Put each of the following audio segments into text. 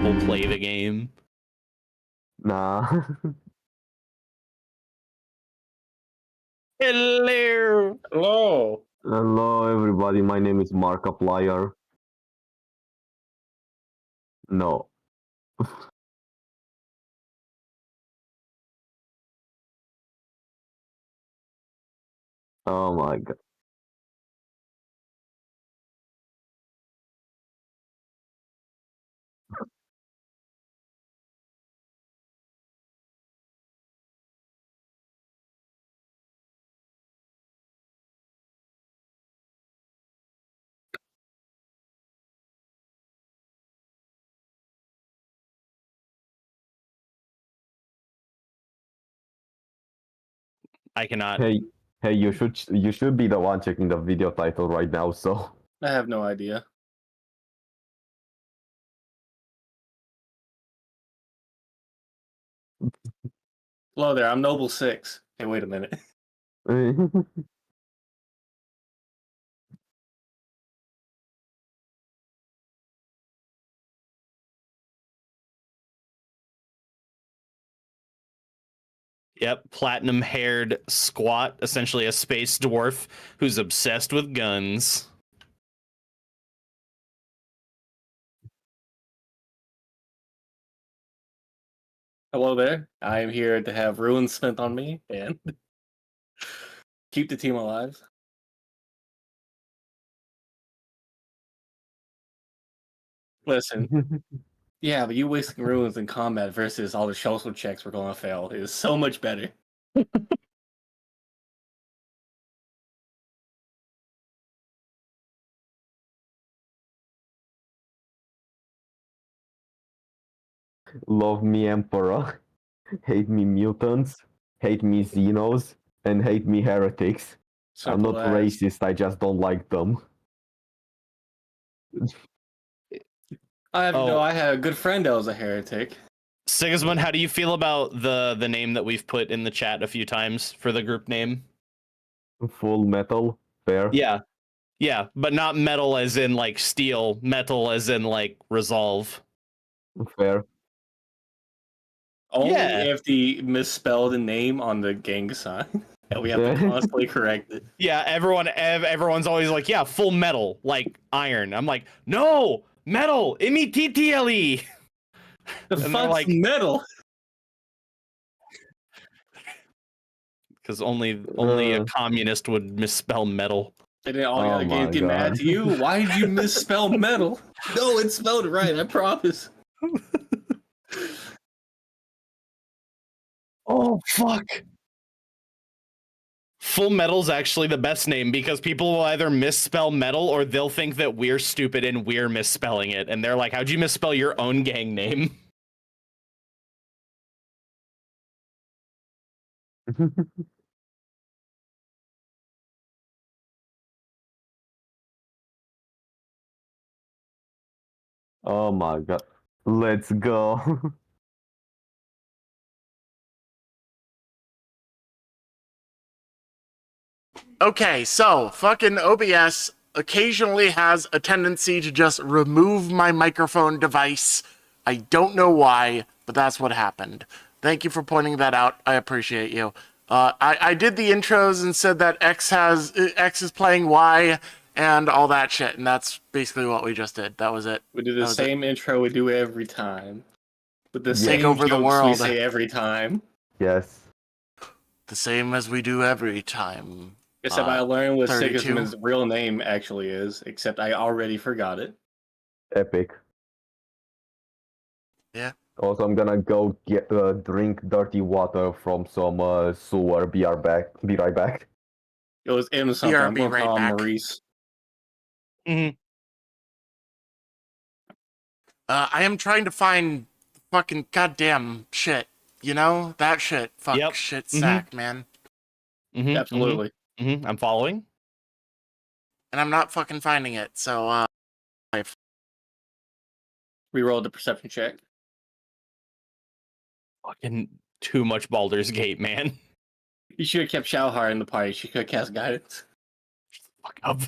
people play the game? Nah. Hello! Hello! Hello, everybody. My name is Markiplier. No. Oh my god. I cannot. Hey, you should be the one checking the video title right now, so. I have no idea. Hello there, I'm Noble 6. Hey, wait a minute. Yep, platinum-haired squat, essentially a space dwarf who's obsessed with guns. Hello there, I am here to have ruins spent on me and keep the team alive. Listen, yeah, but you wasting ruins in combat versus all the social checks we're going to fail is so much better. Love me Emperor, hate me mutants, hate me Xenos, and hate me heretics. I'm not racist, I just don't like them. I had a good friend that was a heretic. Sigismund, how do you feel about the name that we've put in the chat a few times for the group name? Full metal, fair. Yeah, but not metal as in like steel, metal as in like resolve. Fair. Only if the misspelled name on the gang sign. And we have to constantly correct it. Yeah, everyone's always like, yeah, full metal, like iron. I'm like, no, metal, M-E-T-T-L-E. The fuck's like, metal? Because only a communist would misspell metal. And then all the other games get mad at you. Why did you misspell metal? No, it's spelled right, I promise. Oh, fuck. Full Metal's actually the best name because people will either misspell metal or they'll think that we're stupid and we're misspelling it. And they're like, how'd you misspell your own gang name? Oh my god. Let's go. Okay, so fucking OBS occasionally has a tendency to just remove my microphone device. I don't know why, but that's what happened. Thank you for pointing that out. I appreciate you. I did the intros and said that X is playing Y and all that shit, and that's basically what we just did. That was it. We do the same intro we do every time. With the same over the world. We say every time. Yes. The same as we do every time. Except I learned what 32. Sigismund's real name actually is, except I already forgot it. Epic. Yeah. Also, I'm gonna go get drink dirty water from some sewer. Be right back. It was M something. I'm gonna call him Maurice. I am trying to find fucking goddamn shit. You know? That shit. Fuck shit sack, man. Absolutely. I'm following. And I'm not fucking finding it, so we rolled the perception check. Fucking too much Baldur's Gate, man. You should have kept Shalhar in the party. She could have cast guidance. Fuck up.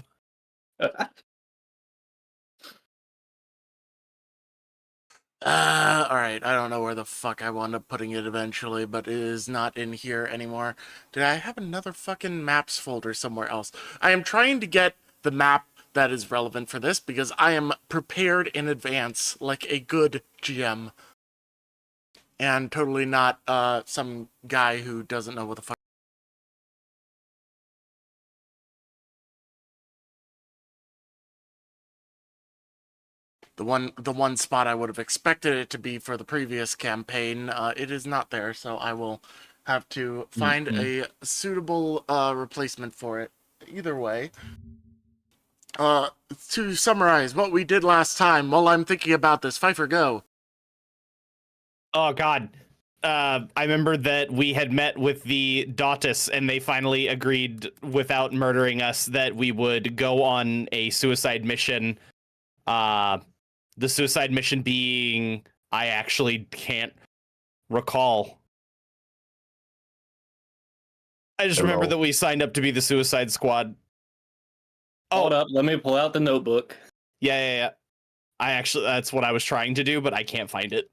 Alright, I don't know where the fuck I wound up putting it eventually, but it is not in here anymore. Did I have another fucking maps folder somewhere else? I am trying to get the map that is relevant for this because I am prepared in advance like a good GM. And totally not some guy who doesn't know what the fuck. The one spot I would have expected it to be for the previous campaign, it is not there, so I will have to find a suitable replacement for it. Either way, to summarize what we did last time, while I'm thinking about this, Pfeiffer, go. Oh God. I remember that we had met with the Dautus, and they finally agreed, without murdering us, that we would go on a suicide mission. The suicide mission being, I actually can't recall. I just remember that we signed up to be the Suicide Squad. Hold up, let me pull out the notebook. Yeah. That's what I was trying to do, but I can't find it.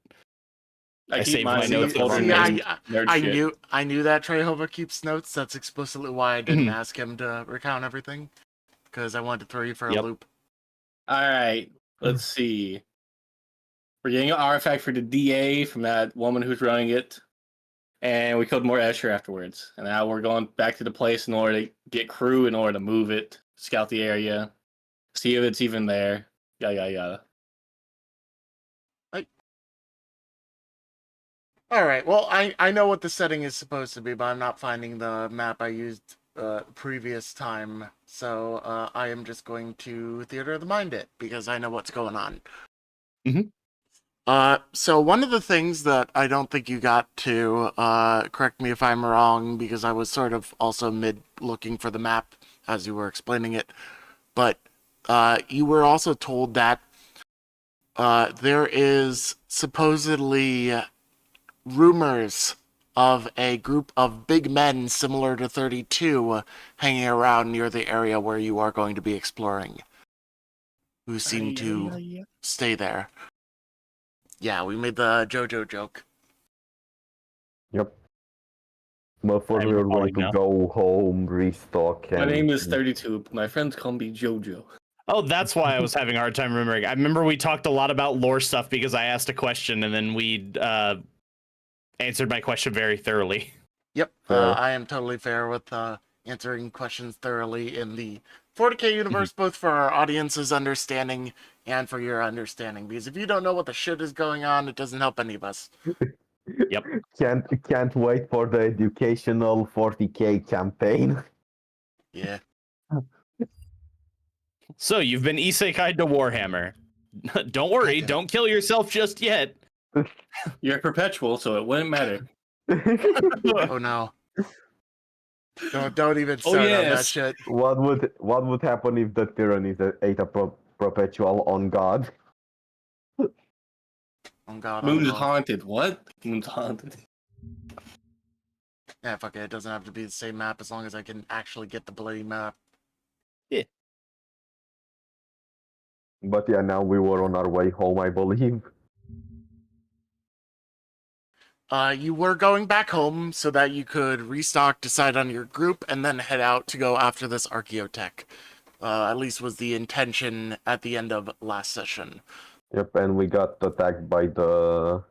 I saved my notes. notes. I knew that Trehova keeps notes. That's explicitly why I didn't ask him to recount everything, because I wanted to throw you for a loop. All right, let's see. We're getting an artifact for the DA from that woman who's running it, and we killed more Escher afterwards. And now we're going back to the place in order to get crew, in order to move it, scout the area, see if it's even there. Yada. Alright, well, I know what the setting is supposed to be, but I'm not finding the map I used previous time, so I am just going to Theater of the Mind it, because I know what's going on. So one of the things that I don't think you got to, correct me if I'm wrong, because I was sort of also mid-looking for the map as you were explaining it, but you were also told that there is supposedly rumors of a group of big men similar to 32 hanging around near the area where you are going to be exploring, who seem to stay there. Yeah, we made the JoJo joke. Yep. But first we were going to go home, restock. My name is 32. My friends call me JoJo. Oh, that's why I was having a hard time remembering. I remember we talked a lot about lore stuff because I asked a question and then we answered my question very thoroughly. Yep, I am totally fair with answering questions thoroughly in the 40k universe, both for our audience's understanding and for your understanding. Because if you don't know what the shit is going on, it doesn't help any of us. Yep. Can't wait for the educational 40k campaign. Yeah. So you've been isekai'd to Warhammer. Don't worry, don't kill yourself just yet. You're perpetual, so it wouldn't matter. Oh no. Don't even start on that shit. What would happen if the tyranny ate a perpetual on God? On God. Moon's haunted. What? Moon's haunted. Yeah, fuck it. It doesn't have to be the same map as long as I can actually get the bloody map. Yeah. But yeah, now we were on our way home, I believe. You were going back home so that you could restock, decide on your group, and then head out to go after this archeotech. At least was the intention at the end of last session. Yep, and we got attacked by the...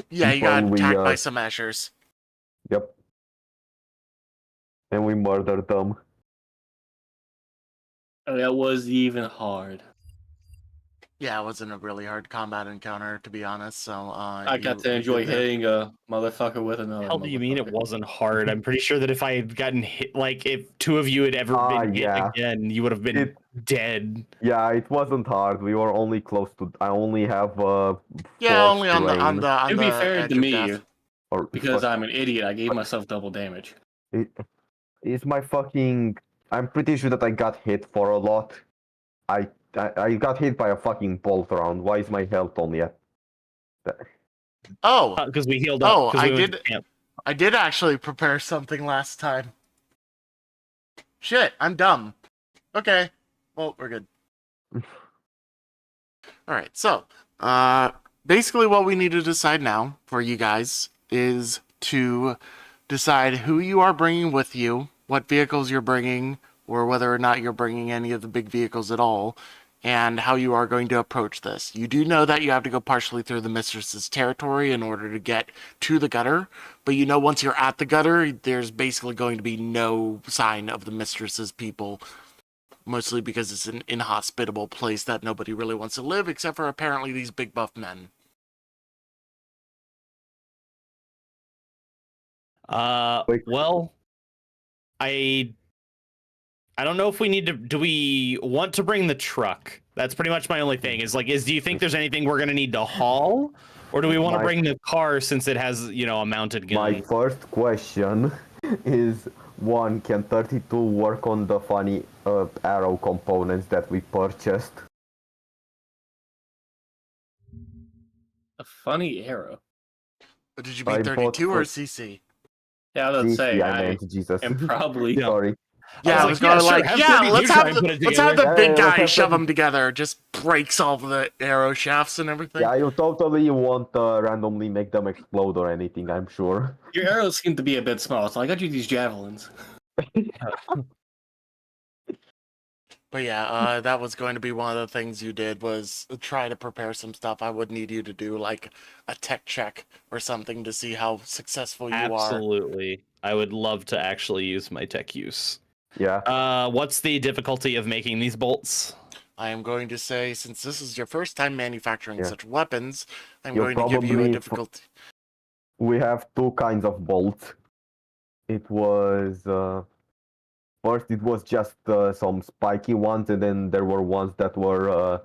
Yeah, you got attacked by some Ashers. Yep. And we murdered them. Oh, that was even hard. Yeah, it wasn't a really hard combat encounter, to be honest, so... I got to enjoy hitting a motherfucker with another. How do you mean it wasn't hard? I'm pretty sure that if I had gotten hit, like, if two of you had ever been hit again, you would have been dead. Yeah, it wasn't hard. We were only close to... I only have yeah, only on the to be fair to me, or, because I'm an idiot, I gave myself double damage. It's my fucking... I'm pretty sure that I got hit for a lot. I got hit by a fucking bolt round. Why is my health only at... Oh! Because we healed up. Oh, I did actually prepare something last time. Shit, I'm dumb. Okay. Well, we're good. Alright, so, Basically what we need to decide now for you guys is to decide who you are bringing with you, what vehicles you're bringing, or whether or not you're bringing any of the big vehicles at all, and how you are going to approach this. You do know that you have to go partially through the Mistress's territory in order to get to the gutter, but you know once you're at the gutter, there's basically going to be no sign of the Mistress's people, mostly because it's an inhospitable place that nobody really wants to live, except for apparently these big buff men. Well, I don't know if we need to. Do we want to bring the truck? That's pretty much my only thing. Do you think there's anything we're gonna need to haul, or do we want to bring the car since it has, a mounted gun? My first question is: one, can 32 work on the funny arrow components that we purchased? A funny arrow. But did you mean 32 or CC? Yeah, I was about to say, I meant Jesus. am probably... Sorry. Yeah, I was going sure, let's have the big guy let's shove have them together. Just breaks all the arrow shafts and everything. Yeah, you totally won't randomly make them explode or anything, I'm sure. Your arrows seem to be a bit small, so I got you these javelins. But yeah, that was going to be one of the things you did, was try to prepare some stuff. I would need you to do like a tech check or something to see how successful you are. Absolutely. I would love to actually use my tech use. Yeah. What's the difficulty of making these bolts? I am going to say, since this is your first time manufacturing such weapons, I'm going to give probably you a difficulty. We have two kinds of bolts. It was first it was just some spiky ones, and then there were ones that were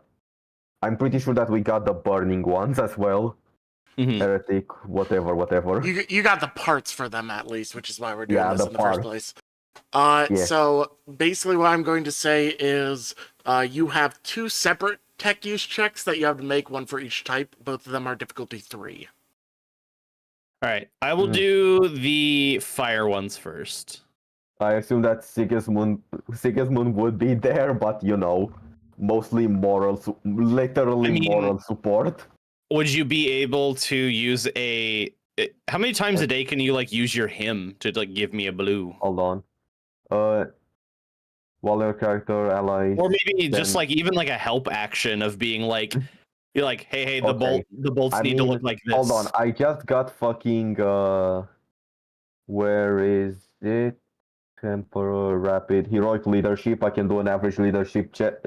I'm pretty sure that we got the burning ones as well. Mhm. Heretic, whatever. You got the parts for them at least, which is why we're doing this in the first place. Yeah. So basically what I'm going to say is you have two separate tech use checks that you have to make, one for each type. Both of them are difficulty 3. All right. I will do the fire ones first. I assume that Sigismund would be there, but mostly literally moral support. Would you be able to use how many times a day can you use your hymn to give me a blue? Hold on. Waller character allies. Or maybe just even a help action of being you're like, hey, the bolts need to look like this. Hold on, I just got fucking where is it? Temporal rapid heroic leadership. I can do an average leadership check,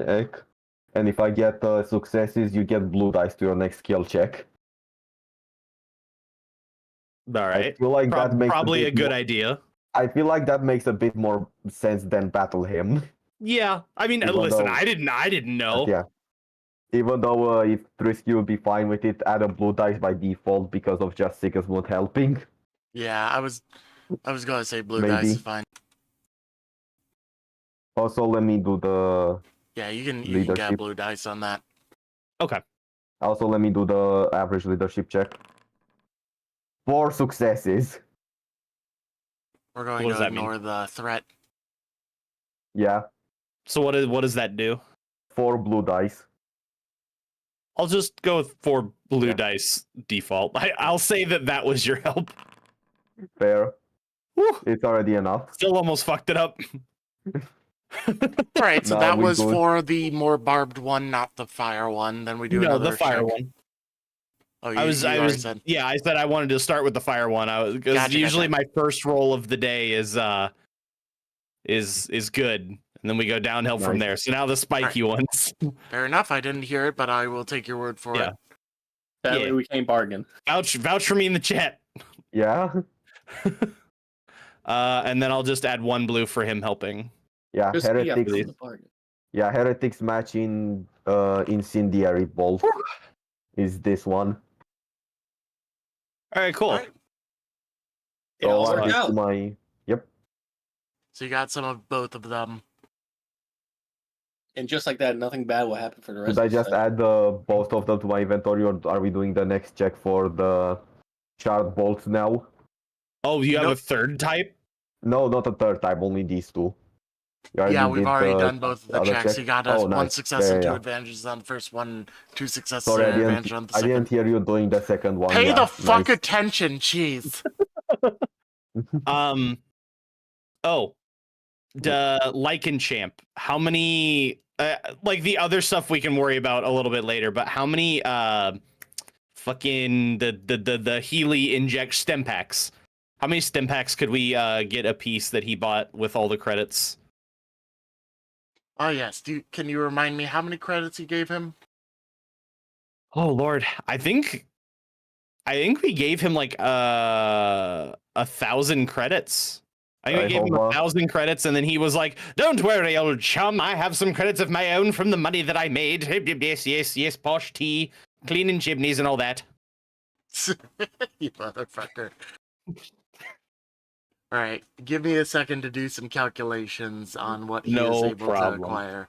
and if I get successes, you get blue dice to your next skill check. All right. I feel like that makes probably a good idea. I feel like that makes a bit more sense than battle hymn. Yeah, I mean, listen, I didn't know. Yeah. Even though if Trisky would be fine with it, add a blue dice by default because of just Sigismund helping. Yeah, I was gonna say blue Maybe. dice is fine. Also, let me do the Yeah, you can get leadership. blue dice on that. Okay. Also, let me do the average leadership check. 4 successes. We're going What does to that mean? ignore the threat. Yeah, So what does that do? 4 blue dice. I'll just go with 4 blue Yeah. dice default. I'll say that was your help. Fair. Whew. It's already enough. Still almost fucked it up. Right, so No, that we was good. for the more barbed one, not the fire one. Then we do No, another the fire check. one. Oh, you I already said. Yeah, I said I wanted to start with the fire one. Because Gotcha, usually gotcha. my first roll of the day is good, and then we go downhill from Nice. there. So now the spiky ones. Fair enough. I didn't hear it, but I will take your word for Yeah. it. That Yeah. way we can't bargain. Vouch for me in the chat. Yeah? And then I'll just add 1 blue for him helping. Yeah, Just be up heretics. to the bargain. Yeah, heretics match in incendiary bolt is this one. All right, cool. All right. It all So worked this out. is my So you got some of both of them. And just like that, nothing bad will happen for the rest Should I of the just set. add both of them to my inventory, or are we doing the next check for the shard bolts now? Oh, you have Nope. a third type? No, not a third type, only these 2. You already Yeah, we've did already the done both of the other checks. check? You got Oh, one nice. success Yeah, and yeah, 2 yeah. advantages on the first one, 2 successes Sorry, and an advantage on the I second. didn't hear you doing the second one. Pay Yeah, the fuck nice. attention, jeez. Oh, the Lycan Champ. How many? Like the other stuff we can worry about a little bit later. But how many? Fucking the Healy inject stem packs. How many stem packs could we get a piece that he bought with all the credits? Oh yes. Can you remind me how many credits you gave him? Oh Lord, I think we gave him like 1,000 credits. I think we gave him 1,000 credits, and then he was like, "Don't worry, old chum. I have some credits of my own from the money that I made. Yes, posh tea, cleaning chimneys, and all that." You motherfucker. All right, give me a second to do some calculations on what he is able to acquire.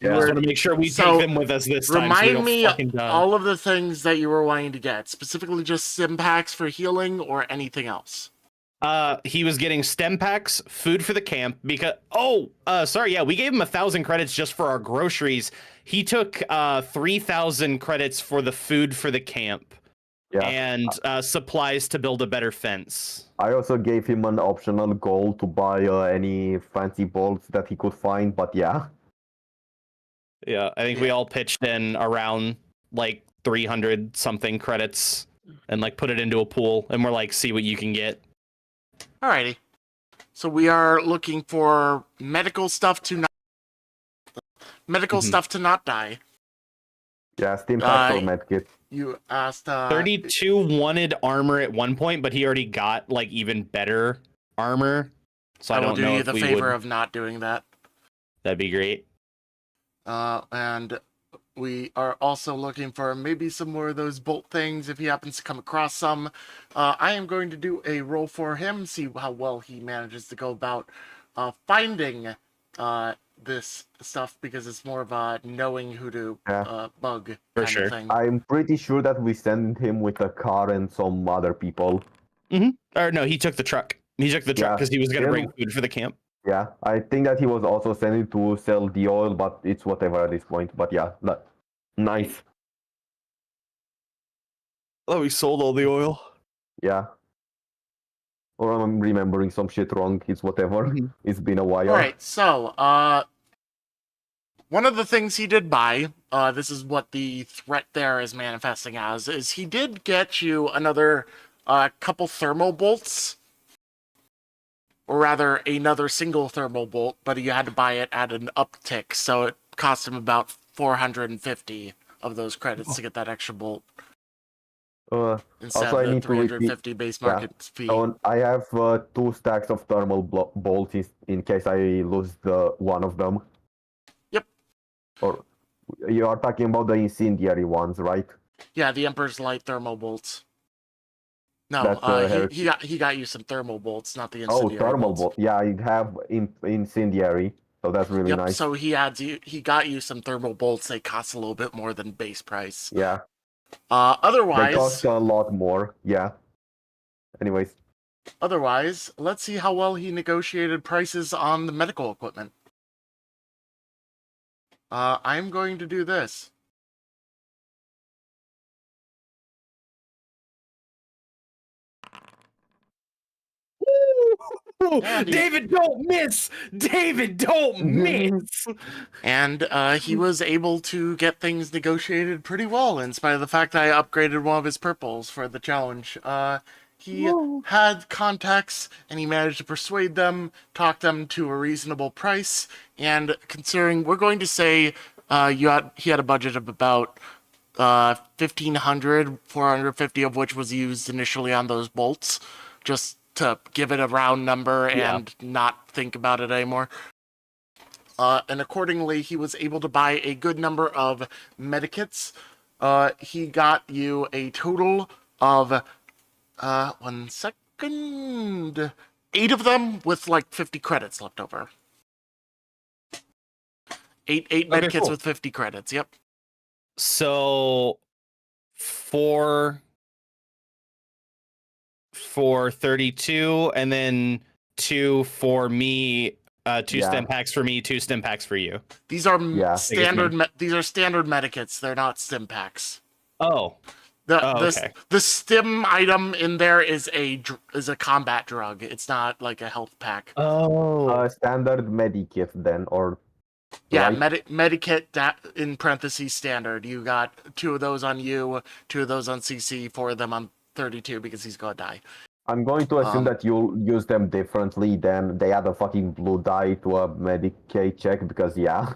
I just want to make sure we take them with us this time. Remind me all of the things that you were wanting to get, specifically just stim packs for healing or anything else. He was getting stem packs, food for the camp, because we gave him 1,000 credits just for our groceries. He took 3,000 credits for the food for the camp. Yeah. And supplies to build a better fence. I also gave him an optional goal to buy any fancy bolts that he could find, but yeah. Yeah, I think we all pitched in around like 300 something credits and like put it into a pool, and we're like, see what you can get. Alrighty. So we are looking for medical stuff to not die. Yeah, stim packs or medkit. You asked 32 wanted armor at one point, but he already got like even better armor. So I don't know if we would. I will do you the favor of not doing that. That'd be great. And we are also looking for maybe some more of those bolt things if he happens to come across some. I am going to do a roll for him, see how well he manages to go about finding this stuff, because it's more of knowing who to bug. For sure. Thing. I'm pretty sure that we sent him with a car and some other people. Mm-hmm. Or no, he took the truck. He took the truck because he was going to bring food for the camp. Yeah, I think that he was also sending to sell the oil, but it's whatever at this point. But yeah, nice. Oh, he sold all the oil. Yeah. Or I'm remembering some shit wrong. It's whatever. Mm-hmm. It's been a while. All right, so one of the things he did buy, this is what the threat there is manifesting as, is he did get you another couple thermal bolts. Or rather, another single thermal bolt, but he had to buy it at an uptick, so it cost him about 450 of those credits to get that extra bolt. Instead of the 350 base market fee. So I have 2 stacks of thermal bolts in case I lose one of them. Yep. Or you are talking about the incendiary ones, right? Yeah, the Emperor's Light thermal bolts. No, he got you some thermal bolts, not the incendiary. Oh, thermal bolts. Yeah, I have incendiary, so that's really nice. So he got you some thermal bolts. They cost a little bit more than base price. Yeah. Otherwise, they cost a lot more. Yeah. Anyways. Otherwise, let's see how well he negotiated prices on the medical equipment. I'm going to do this. David, don't miss! David, don't miss! And he was able to get things negotiated pretty well, in spite of the fact that I upgraded one of his purples for the challenge. He had contacts, and he managed to persuade them, talk them to a reasonable price, and considering, we're going to say he had a budget of about 1,500, 450 of which was used initially on those bolts, just to give it a round number and not think about it anymore. And accordingly, he was able to buy a good number of medikits. He got you a total of 1 second, 8 of them with like 50 credits left over. 8 medikits with 50 credits. Yep. So 4 for 32, and then 2 for me Two Yeah. stim packs for me, 2 stim packs for you. These are Yeah. standard. These are standard medikits. They're not stim packs. Oh, okay. The stim item in there is a combat drug. It's not like a health pack. Oh, Standard medikit then, or Yeah, right? medikit in parentheses standard. You got 2 of those on you, 2 of those on CC, 4 of them on 32 because he's gonna die. I'm going to assume that you'll use them differently than they add a fucking blue die to a Medicaid check, because yeah.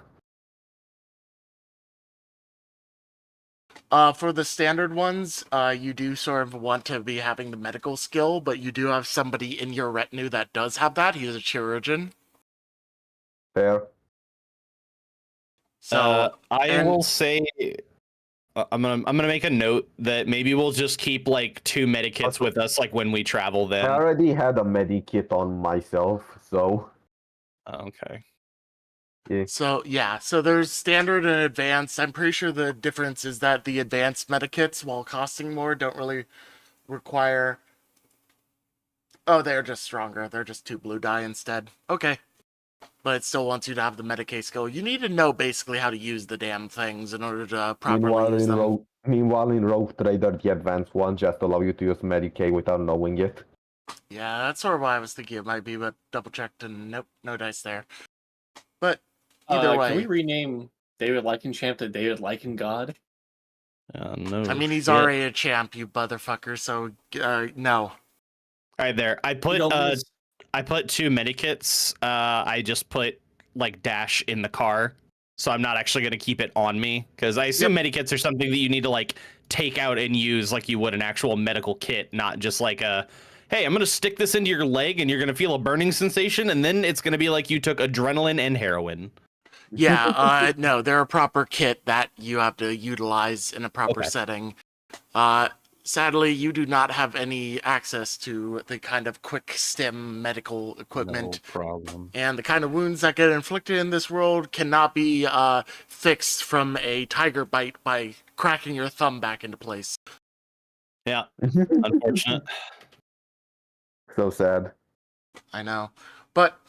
For the standard ones, you do sort of want to be having the medical skill, but you do have somebody in your retinue that does have that. He's a chirurgeon. Fair. So I will say I'm gonna make a note that maybe we'll just keep like 2 medikits with us, like when we travel. Then I already had a medikit on myself, so okay. yeah. So there's standard and advanced. I'm pretty sure the difference is that the advanced medikits, while costing more, don't really require. Oh, they're just stronger. They're just 2 blue die instead. Okay. But it still wants you to have the Medicaid skill. You need to know basically how to use the damn things in order to properly use them. Meanwhile, in Rogue Trader, the advanced one just allow you to use Medicaid without knowing it. Yeah, that's sort of what I was thinking it might be, but double checked and nope, no dice there. But either way. Can we rename David Lycan to David Lycan God? No. I mean, he's shit. already a champ, you motherfucker, so no. All right, there. I put 2 medikits. I just put like dash in the car, so I'm not actually going to keep it on me, because I assume medikits are something that you need to like take out and use like you would an actual medical kit, not just like a, hey, I'm going to stick this into your leg and you're going to feel a burning sensation, and then it's going to be like you took adrenaline and heroin. Yeah, no, they're a proper kit that you have to utilize in a proper setting. Sadly, you do not have any access to the kind of quick stim medical equipment. No problem. And the kind of wounds that get inflicted in this world cannot be fixed from a tiger bite by cracking your thumb back into place. Yeah, unfortunate. So sad. I know. But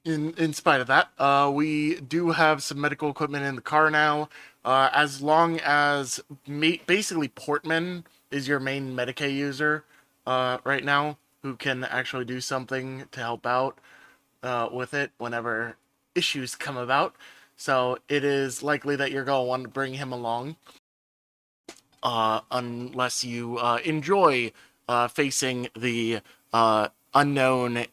in spite of that, we do have some medical equipment in the car now. As long as basically Portman is your main Medicaid user right now, who can actually do something to help out with it whenever issues come about. So it is likely that you're going to want to bring him along. Unless you enjoy facing the unknown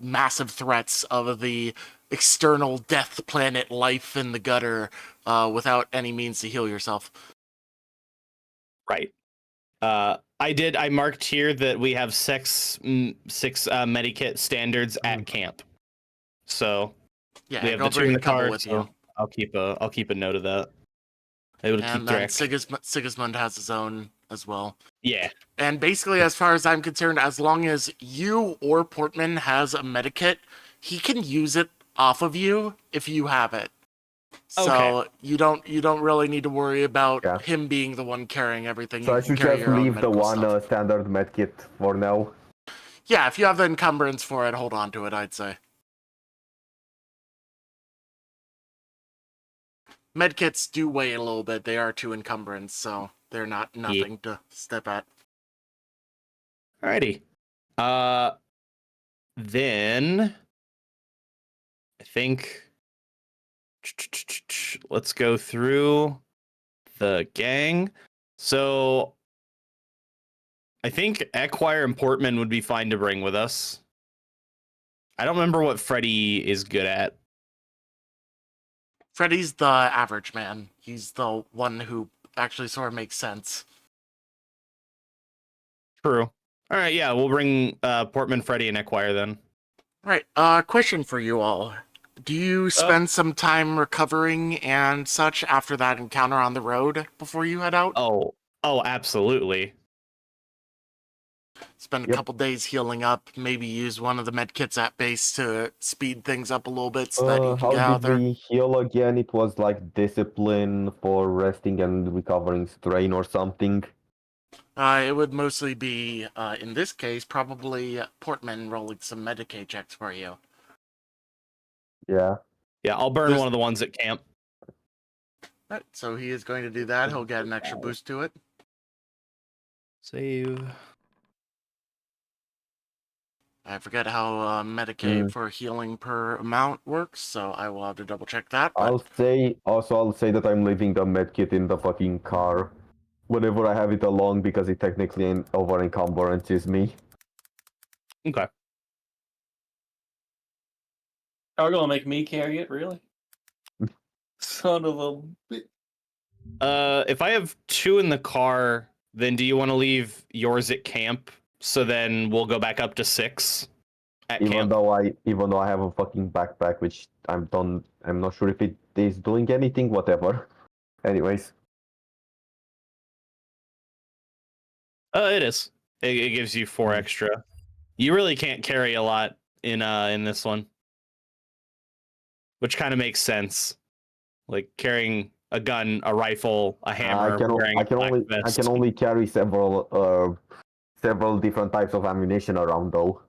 massive threats of the external death planet life in the gutter without any means to heal yourself. Right. I marked here that we have six medikit standards at camp. So Yeah, we have go the 2 bring in a the couple car. with So you. I'll keep a note of that. Able to And keep then track. Sigismund has his own as well. Yeah. And basically, as far as I'm concerned, as long as you or Portman has a medikit, he can use it off of you if you have it. So you don't really need to worry about him being the one carrying everything. So You I can should carry just your own leave the medical one stuff. standard medkit for now. Yeah, if you have the encumbrance for it, hold on to it, I'd say. Medkits do weigh a little bit. They are 2 encumbrance, so they're not nothing to step at. Alrighty. Then I think let's go through the gang. So I think Equire and Portman would be fine to bring with us. I don't remember what Freddy is good at. Freddy's the average man. He's the one who actually sort of makes sense. True. All right, yeah, we'll bring Portman, Freddy, and Equire then. Right. Question for you all. Do you spend some time recovering and such after that encounter on the road before you head out? Oh, absolutely. Spend a couple days healing up, maybe use one of the med kits at base to speed things up a little bit so that you can get How out did there. we heal again? It was like discipline for resting and recovering strain or something. It would mostly be, in this case, probably Portman rolling some Medicaid checks for you. Yeah. Yeah, I'll burn There's- one of the ones at camp. Right, so he is going to do that. He'll get an extra boost to it. Save. I forget how Medicaid for healing per amount works, so I will have to double check that. But I'll say that I'm leaving the medkit in the fucking car whenever I have it along because it technically over encumbrances me. Okay. Are gonna make me carry it, really? Son of a bitch. If I have 2 in the car, then do you want to leave yours at camp? So then we'll go back up to 6 at Even camp. though I have a fucking backpack, which I'm not sure if it is doing anything. Whatever. Anyways, It is. It gives you 4 extra. You really can't carry a lot in this one, which kind of makes sense. Like carrying a gun, a rifle, a hammer. I can only carry several different types of ammunition around though.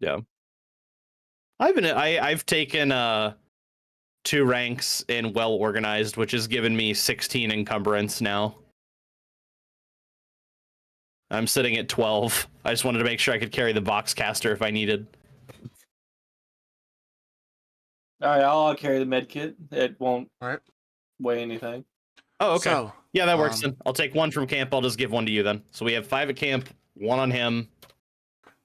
Yeah. I've taken 2 ranks in well organized, which has given me 16 encumbrance now. I'm sitting at 12. I just wanted to make sure I could carry the box caster if I needed. Alright, I'll carry the med kit. It won't Alright. weigh anything. Oh, okay. So, yeah, that works then. I'll take 1 from camp. I'll just give 1 to you then. So we have 5 at camp, 1 on him.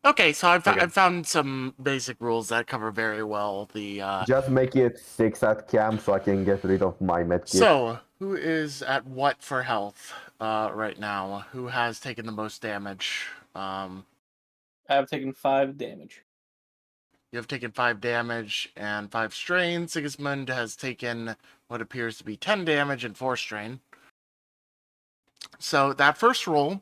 okay, so I've Okay. found some basic rules that cover very well the. Just make it 6 at camp so I can get rid of my medkit. So, who is at what for health right now? Who has taken the most damage? I've taken 5 damage. You have taken 5 damage and 5 strain. Sigismund has taken what appears to be 10 damage and 4 strain. So that first roll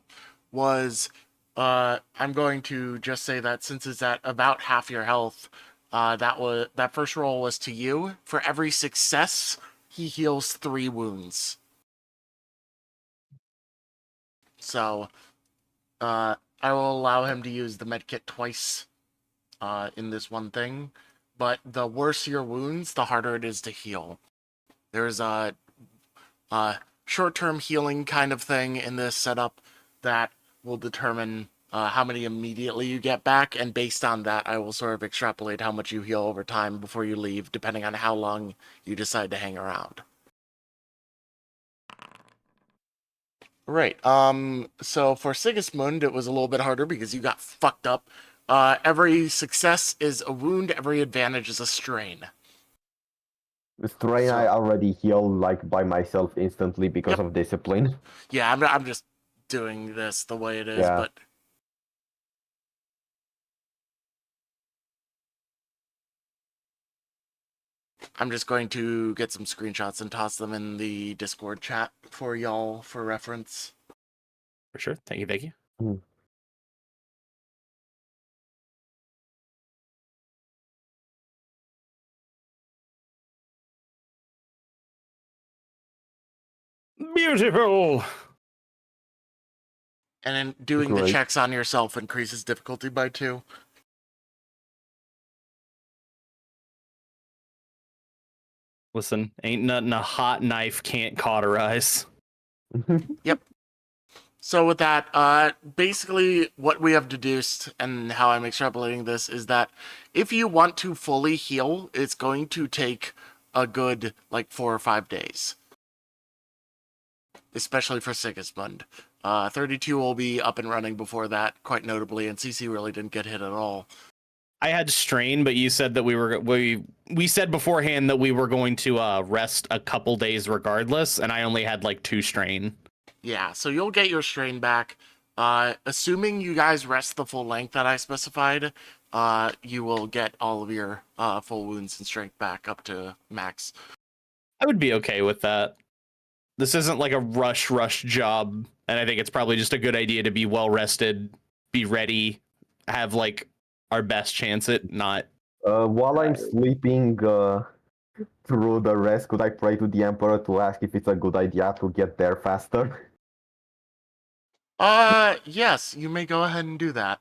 was, I'm going to just say that since it's at about half your health, that first roll was to you. For every success, he heals 3 wounds. So, I will allow him to use the medkit twice in this one thing, but the worse your wounds, the harder it is to heal. There's a short-term healing kind of thing in this setup that will determine how many immediately you get back, and based on that, I will sort of extrapolate how much you heal over time before you leave, depending on how long you decide to hang around. Right. So for Sigismund, it was a little bit harder because you got fucked up. Every success is a wound, every advantage is a strain. Strain I already heal like by myself instantly because of discipline. Yeah, I'm just doing this the way it is, Yeah. but I'm just going to get some screenshots and toss them in the Discord chat for y'all for reference. For sure. Thank you. Thank you. Beautiful. And then doing the Great. checks on yourself increases difficulty by 2. Listen, ain't nothing a hot knife can't cauterize. So with that, basically what we have deduced and how I'm extrapolating this is that if you want to fully heal, it's going to take a good, 4 or 5 days. Especially for Sigismund. 32 will be up and running before that, quite notably, and CC really didn't get hit at all. I had strain, but you said that we said beforehand that we were going to rest a couple days regardless, and I only had 2 strain. Yeah, so you'll get your strain back. Assuming you guys rest the full length that I specified, you will get all of your full wounds and strength back up to max. I would be okay with that. This isn't like a rush job, and I think it's probably just a good idea to be well rested, be ready, have our best chance at not. While I'm sleeping through the rest, could I pray to the Emperor to ask if it's a good idea to get there faster? Yes, you may go ahead and do that.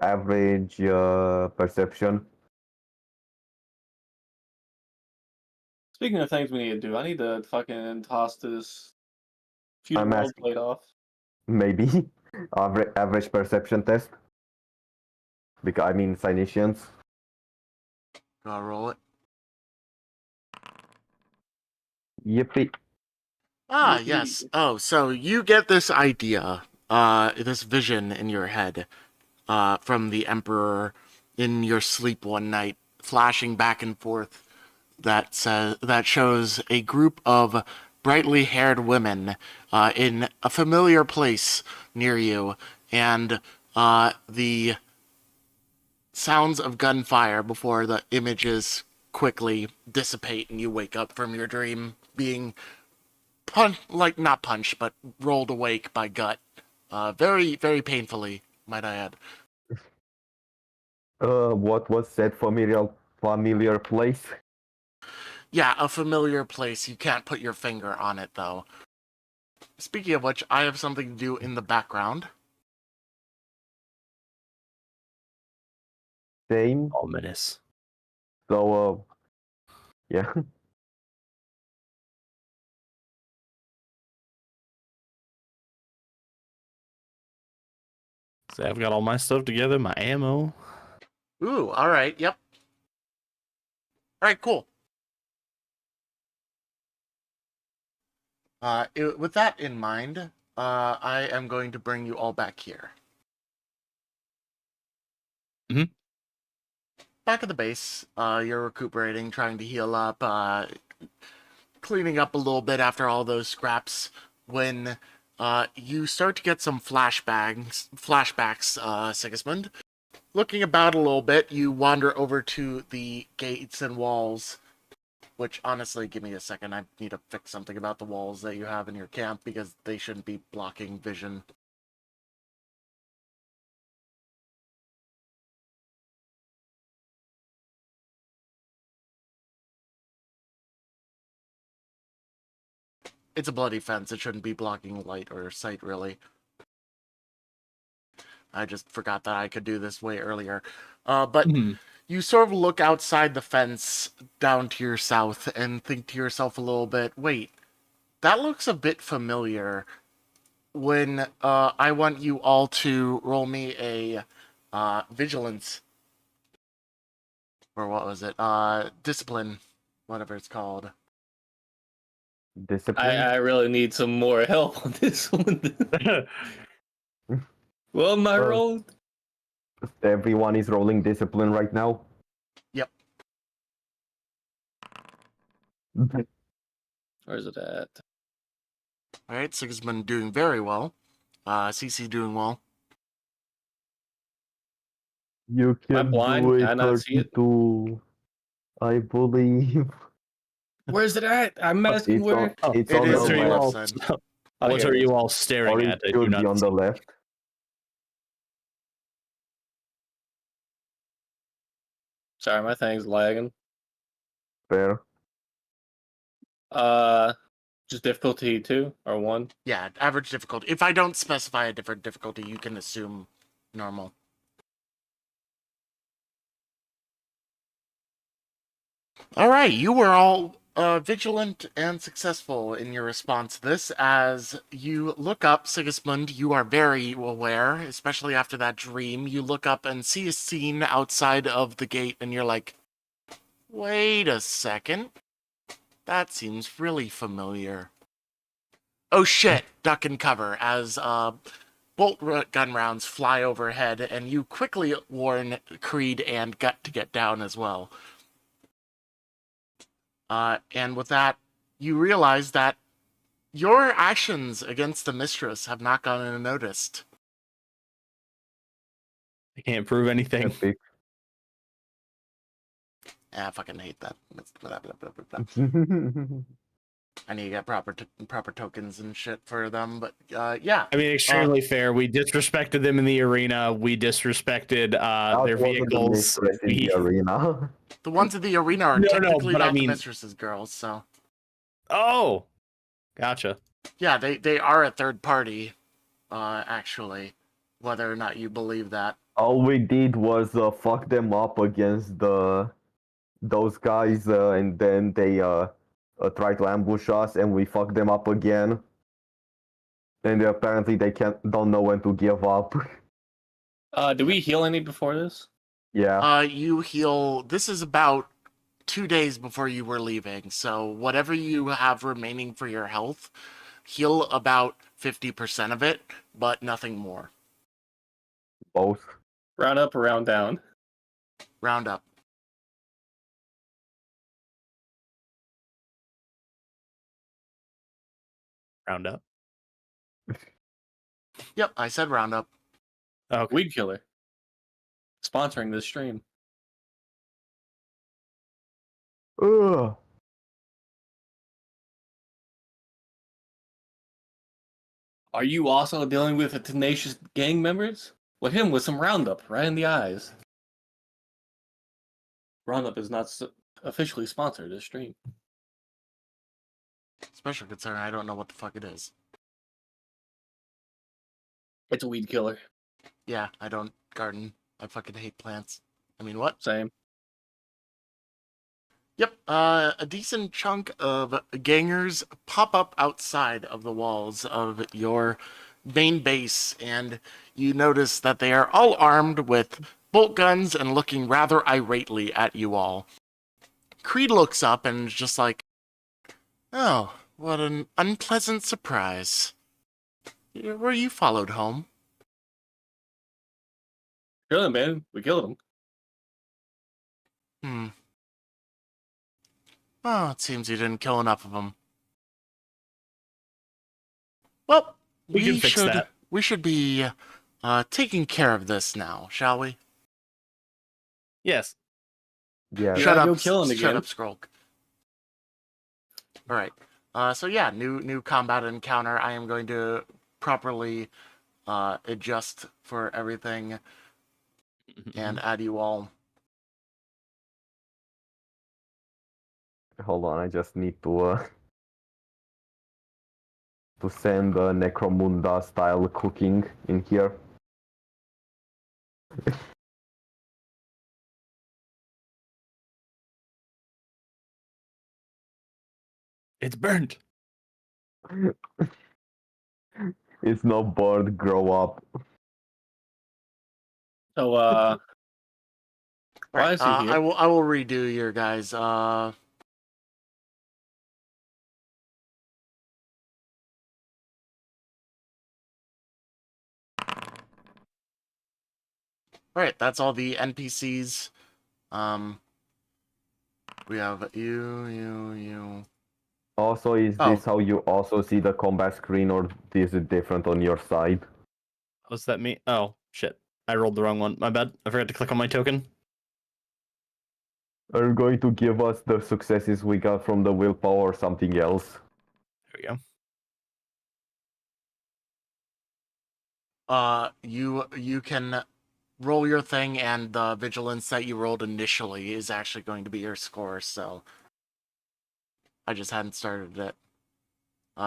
average perception. Speaking of things we need to do, I need to fucking toss this feudal I'm world asking. plate off. Maybe average perception test. Because I mean Cynicians. Gotta roll it. Yippee. Ah, Yippee. yes. Oh, so you get this idea, this vision in your head, from the Emperor in your sleep one night, flashing back and forth. That shows a group of brightly haired women in a familiar place near you, and the sounds of gunfire before the images quickly dissipate and you wake up from your dream being not punched, but rolled awake by gut. Very, very painfully, might I add. What was said familiar place? Yeah, a familiar place. You can't put your finger on it, though. Speaking of which, I have something to do in the background. Same. Ominous. So yeah. So I've got all my stuff together, my ammo. Ooh, alright, yep. Alright, cool. With that in mind, I am going to bring you all back here. Mhm. Back at the base, you're recuperating, trying to heal up, cleaning up a little bit after all those scraps, when you start to get some flashbacks, Sigismund. Looking about a little bit, you wander over to the gates and walls, which, honestly, give me a second. I need to fix something about the walls that you have in your camp, because they shouldn't be blocking vision. It's a bloody fence. It shouldn't be blocking light or sight, really. I just forgot that I could do this way earlier. But you sort of look outside the fence down to your south and think to yourself a little bit, wait, that looks a bit familiar. When I want you all to roll me a vigilance, or what was it? Discipline, whatever it's called. Discipline. I really need some more help on this one. Well, my roll. Everyone is rolling discipline right now. Yep. Where's it at? All right, Sigismund doing very well. CC doing well. You Am I can blind? do Can I it not see it? 32, I believe. Where's it at? I'm asking where. It's It on is the on the left. left side. Oh, What here are it you is. all staring Or at? it I do should be not on the left. Sorry, my thing's lagging. Fair. Just difficulty 2 or 1. Yeah, average difficulty. If I don't specify a different difficulty, you can assume normal. All right, you were all vigilant and successful in your response to this. As you look up, Sigismund, you are very aware, especially after that dream. You look up and see a scene outside of the gate, and you're like, wait a second. That seems really familiar. Oh shit, duck and cover as bolt gun rounds fly overhead, and you quickly warn Creed and Gut to get down as well. And with that, you realize that your actions against the Mistress have not gone unnoticed. I can't prove anything. Epic. I fucking hate that. Blah, blah, blah, blah, blah. I need to get proper tokens and shit for them, but yeah. I mean, extremely fair. We disrespected them in the arena. We disrespected their vehicles. In the arena. The ones in the arena are No, technically but not I mean- the Mistress's girls, so... Oh, gotcha. Yeah, they are a third party, actually, whether or not you believe that. All we did was fuck them up against those guys, and then they tried to ambush us, and we fucked them up again. And apparently they don't know when to give up. Did we heal any before this? Yeah. You heal. This is about 2 days before you were leaving, so whatever you have remaining for your health, heal about 50% of it, but nothing more. Both. Round up or round down? Round up. Round up. Yep, I said round up. Okay. Weed Killer. Sponsoring this stream. Ugh. Are you also dealing with the tenacious gang members? Well, him with some Roundup right in the eyes. Roundup is not officially sponsored this stream. Special concern, I don't know what the fuck it is. It's a weed killer. Yeah, I don't garden. I fucking hate plants. I mean, what? Same. Yep, a decent chunk of gangers pop up outside of the walls of your main base, and you notice that they are all armed with bolt guns and looking rather irately at you all. Creed looks up and is just like, oh, what an unpleasant surprise. Were you followed home? Kill him, man. We killed him. Oh, it seems you didn't kill enough of them. Well, We can fix that. We should be taking care of this now, shall we? Yes. Yeah. You Shut gotta up, go kill him shut again. up, Skrulk. All right. So yeah, new combat encounter. I am going to properly adjust for everything and add you all. Hold on, I just need to send Necromunda style cooking in here. It's burnt. It's no bird, grow up. So, why Right, is he here? I will redo your guys. Alright, that's all the NPCs. We have you. Also, is Oh. this how you also see the combat screen, or is it different on your side? What's that mean? Oh, shit. I rolled the wrong one. My bad. I forgot to click on my token. Are you going to give us the successes we got from the willpower or something else? There we go. You can roll your thing, and the vigilance that you rolled initially is actually going to be your score, so I just hadn't started it.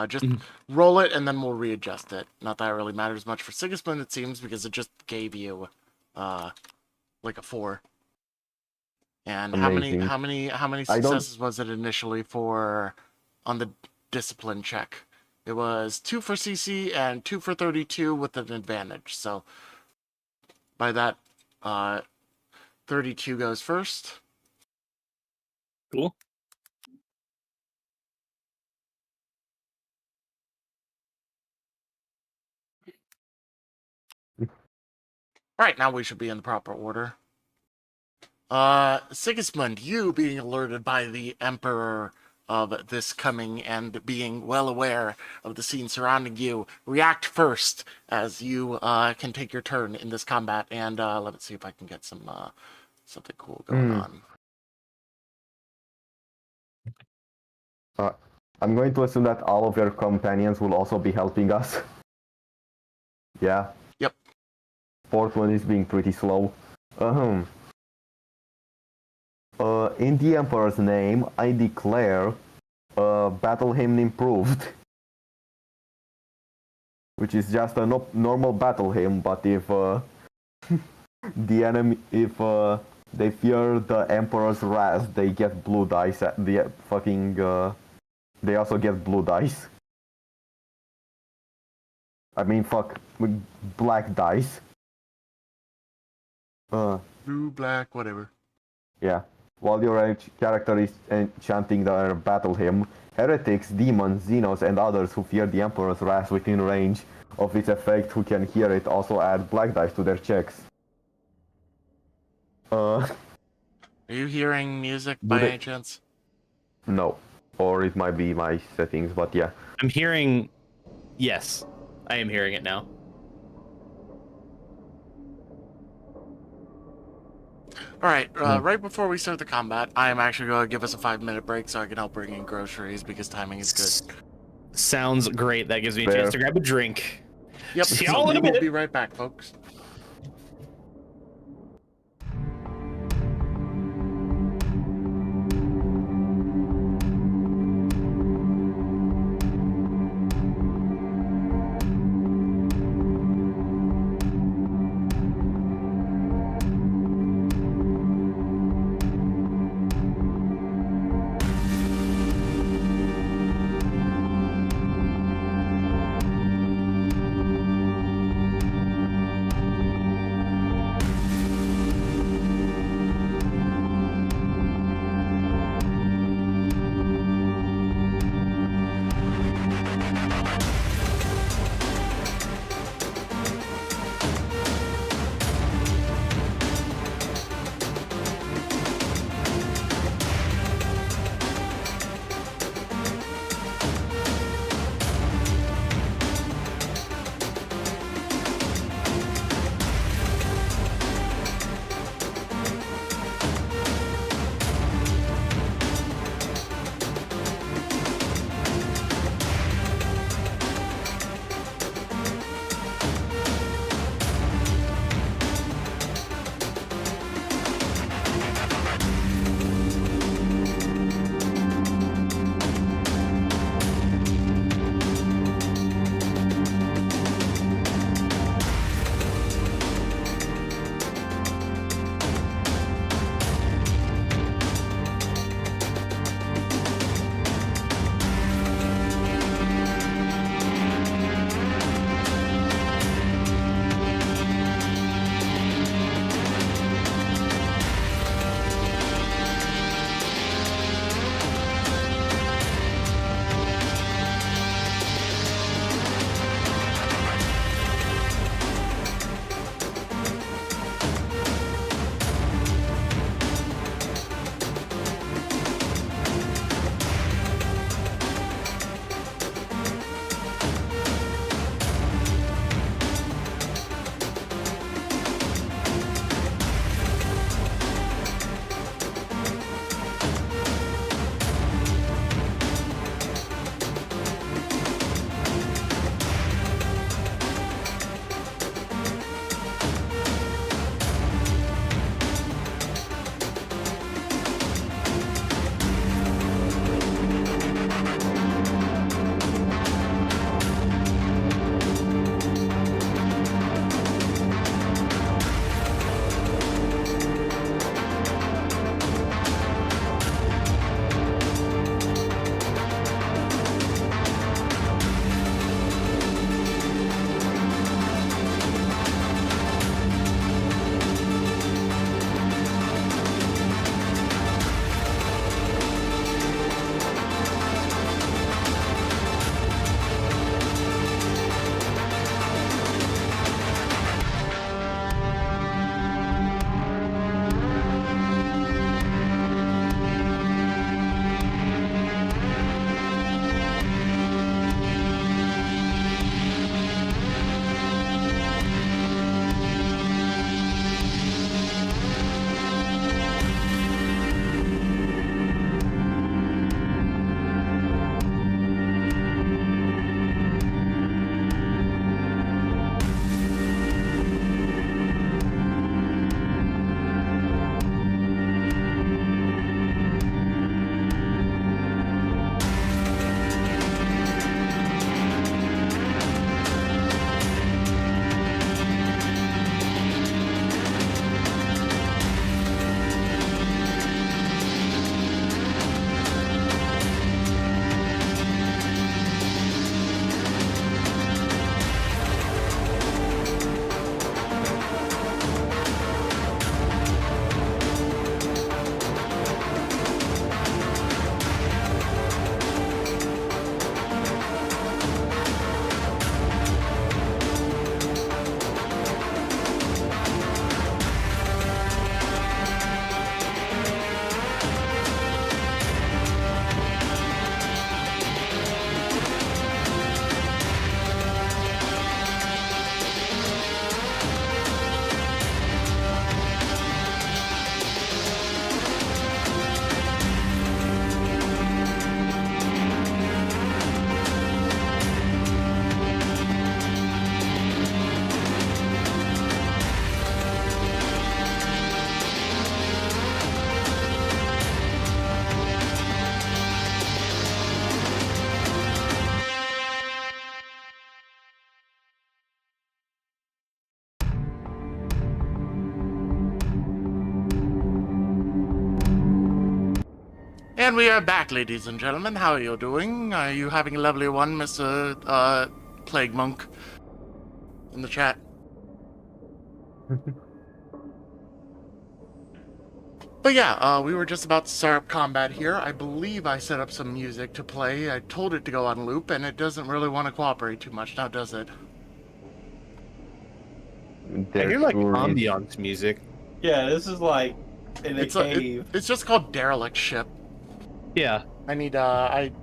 Just roll it, and then we'll readjust it. Not that it really matters much for Sigismund, it seems, because it just gave you, like a 4. And Amazing. how many successes was it initially for on the discipline check? It was 2 for CC and 2 for 32 with an advantage. So by that, 32 goes first. Cool. All right, now we should be in the proper order. Sigismund, you being alerted by the Emperor of this coming and being well aware of the scene surrounding you, react first as you can take your turn in this combat. And let me see if I can get some something cool going on. I'm going to assume that all of your companions will also be helping us. Yeah. Yep. Fourth one is being pretty slow. In the Emperor's name, I declare battle hymn improved. Which is just a normal battle hymn, but if The enemy, if they fear the Emperor's wrath, they get blue dice. The fucking they also get blue dice. I mean, fuck, black dice. Blue, black, whatever. Yeah. While your character is chanting their battle hymn, heretics, demons, xenos, and others who fear the Emperor's wrath within range of its effect who can hear it also add black dice to their checks. Are you hearing music by any chance? No. Or it might be my settings, but yeah. I'm hearing. Yes, I am hearing it now. Alright, right before we start the combat, I am actually going to give us a 5-minute break so I can help bring in groceries because timing is good. Sounds great. That gives me a Fair. chance to grab a drink. Yep, See so y'all in a we will minute. be right back, folks. And we are back, ladies and gentlemen. How are you doing? Are you having a lovely one, Mr. Plague Monk? In the chat. But yeah, we were just about to start up combat here. I believe I set up some music to play. I told it to go on loop, and it doesn't really want to cooperate too much now, does it? I hear like Sure is- ambiance music. Yeah, this is like in a cave. It's just called Derelict Ship. Yeah. I need, I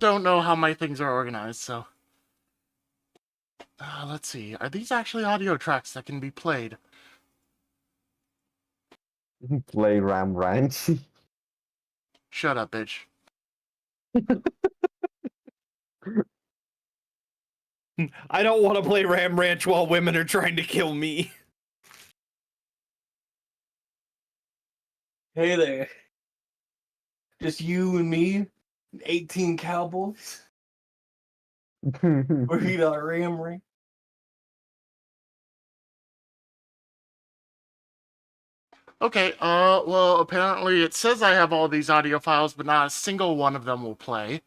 don't know how my things are organized, so... let's see. Are these actually audio tracks that can be played? Play Ram Ranch. Shut up, bitch. I don't want to play Ram Ranch while women are trying to kill me. Hey there. Just you and me, and 18 cowboys. We're eating our ram ring. Okay, well, apparently it says I have all these audio files, but not a single one of them will play.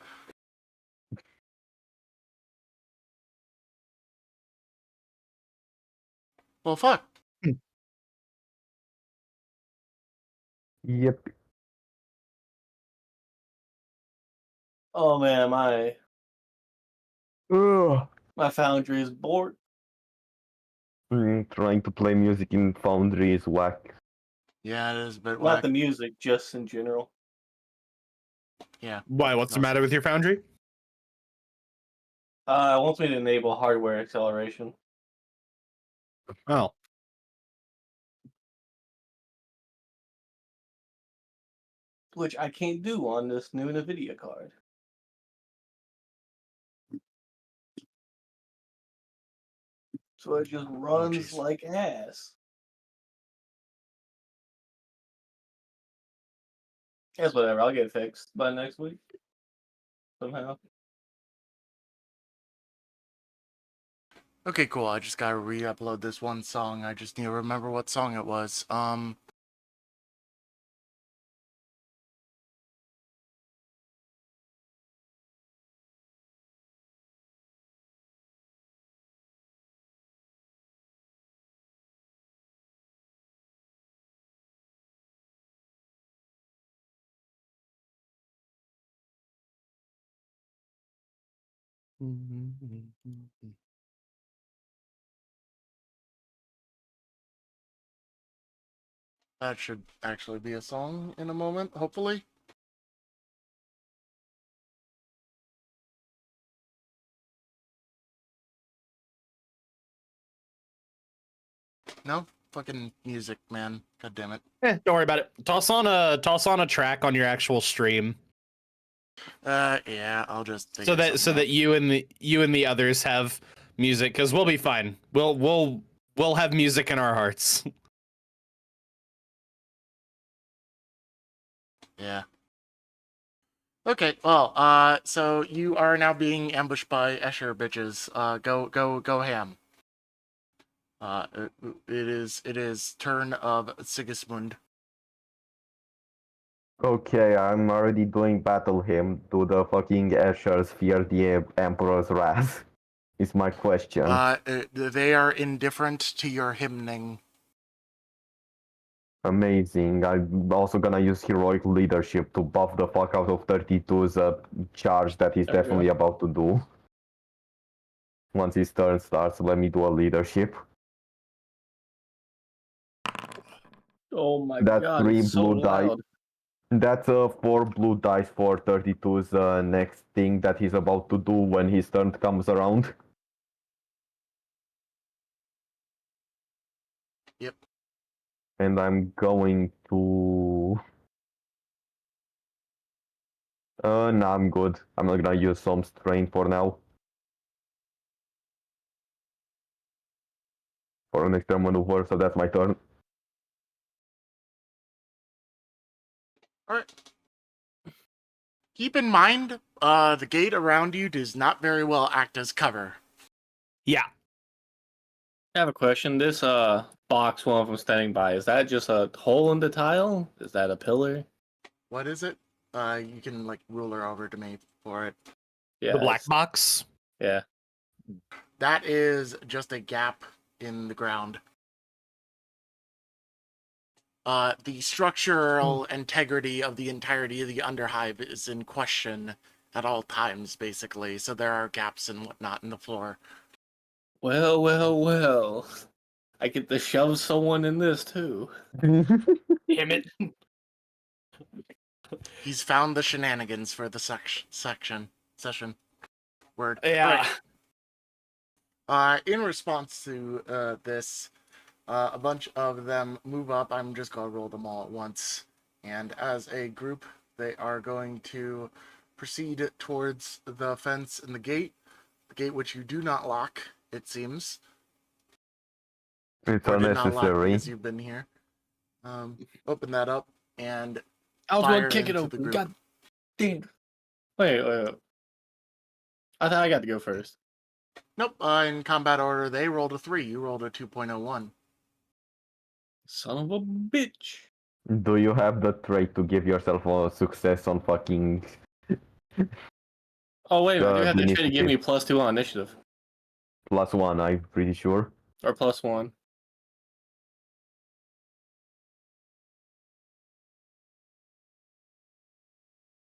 Well, fuck. Yep. Oh man, Ugh. my foundry is bored. Trying to play music in Foundry is whack. Yeah, it is a bit Not whack. the music, just in general. Yeah. Why? What's the matter with your foundry? It wants me to enable hardware acceleration. Oh. Which I can't do on this new NVIDIA card. So it just runs jeez. like ass. Guess whatever, I'll get it fixed by next week. Somehow. Okay, cool. I just gotta re-upload this one song. I just need to remember what song it was. That should actually be a song in a moment, hopefully. No? Fucking music, man. God damn it. Don't worry about it. Toss on a track on your actual stream Yeah, I'll just so that you and the others have music, because we'll be fine. We'll have music in our hearts. Yeah. Okay, well, so you are now being ambushed by Escher bitches. Go ham. It is turn of Sigismund. Okay, I'm already doing battle hymn to the fucking Eschers fear the Emperor's wrath. Is my question. They are indifferent to your hymning. Amazing. I'm also gonna use heroic leadership to buff the fuck out of 32's charge that he's Okay. definitely about to do. Once his turn starts, let me do a leadership. Oh my That's god, 3 it's so blue die. loud. That's 4 blue dice for 32's next thing that he's about to do when his turn comes around. Yep. And I'm going to... no, I'm good. I'm not gonna use some strain for now. For an extra maneuver, so that's my turn. Alright. Keep in mind, the gate around you does not very well act as cover. Yeah. I have a question. This box one of them standing by, is that just a hole in the tile? Is that a pillar? What is it? You can like ruler over to me for it. Yeah, The black it's- box. Yeah. That is just a gap in the ground. The structural integrity of the entirety of the Underhive is in question at all times, basically. So there are gaps and whatnot in the floor. Well. I get to shove someone in this too. Damn it. He's found the shenanigans for the session. Word. Yeah. In response to this, a bunch of them move up. I'm just going to roll them all at once. And as a group, they are going to proceed towards the fence and the gate which you do not lock, it seems. It's Or did not lock unnecessary. because you've been here. Open that up and I was fire going to kick it into the open. group. God damn. Wait. I thought I got to go first. Nope, in combat order, they rolled a 3. You rolled a 2.01. Son of a bitch. Do you have the trait to give yourself a success on fucking... Oh, wait a minute. You have to try to initiative. give me +2 on initiative. +1, I'm pretty sure. Or +1.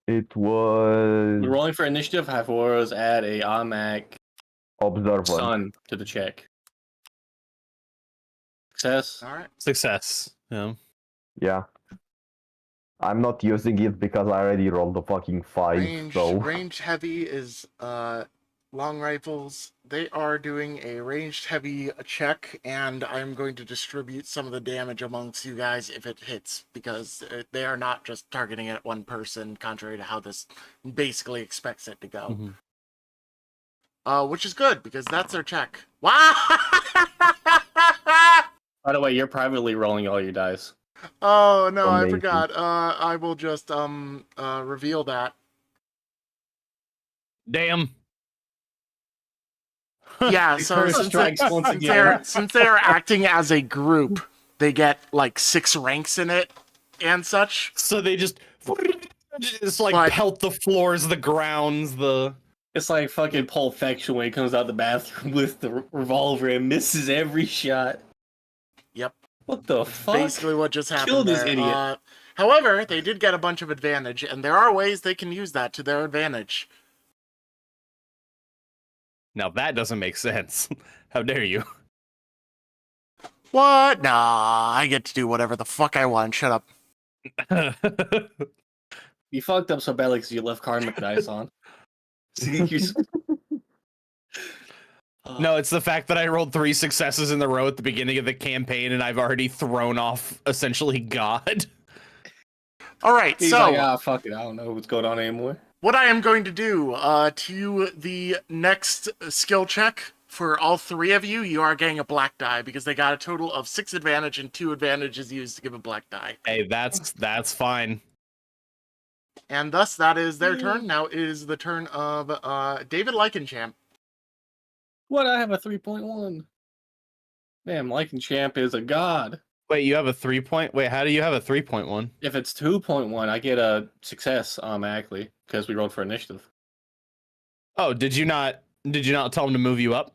It was... When rolling for initiative, Hyphorus add a automatic Observer. stun to the check. Success. All right. Success. Yeah. Yeah. I'm not using it because I already rolled the fucking 5, so... Range heavy is long rifles. They are doing a ranged heavy check, and I'm going to distribute some of the damage amongst you guys if it hits, because they are not just targeting it at one person, contrary to how this basically expects it to go. Mhm. Which is good, because that's their check. Wow! By the way, you're privately rolling all your dice. Oh, no, I Amazing. forgot. I will just reveal that. Damn. Yeah, The so curse since strikes once again. since they are acting as a group, they get like 6 ranks in it and such. So they just like But- pelt the floors, the grounds, the... It's like fucking Pulp Fiction when he comes out the bathroom with the revolver and misses every shot. Yep. What the fuck? Basically what just happened Kill this there. idiot. However, they did get a bunch of advantage, and there are ways they can use that to their advantage. Now that doesn't make sense. How dare you? What? Nah, I get to do whatever the fuck I want. Shut up. You fucked up so badly because you left karmic dice on. See, No, it's the fact that I rolled 3 successes in the row at the beginning of the campaign, and I've already thrown off essentially God. All right, He's so like, fuck it, I don't know what's going on anymore. what I am going to do to the next skill check for all 3 of you, you are getting a black die because they got a total of 6 advantage and 2 advantages used to give a black die. Hey, that's fine. And thus, that is their turn. Now it is the turn of David Lykenchamp. What? I have a 3.1. Damn, Lykenchamp is a god. Wait, you have a 3-point? Wait, how do you have a 3.1? If it's 2.1, I get a success automatically because we rolled for initiative. Oh, did you not tell him to move you up?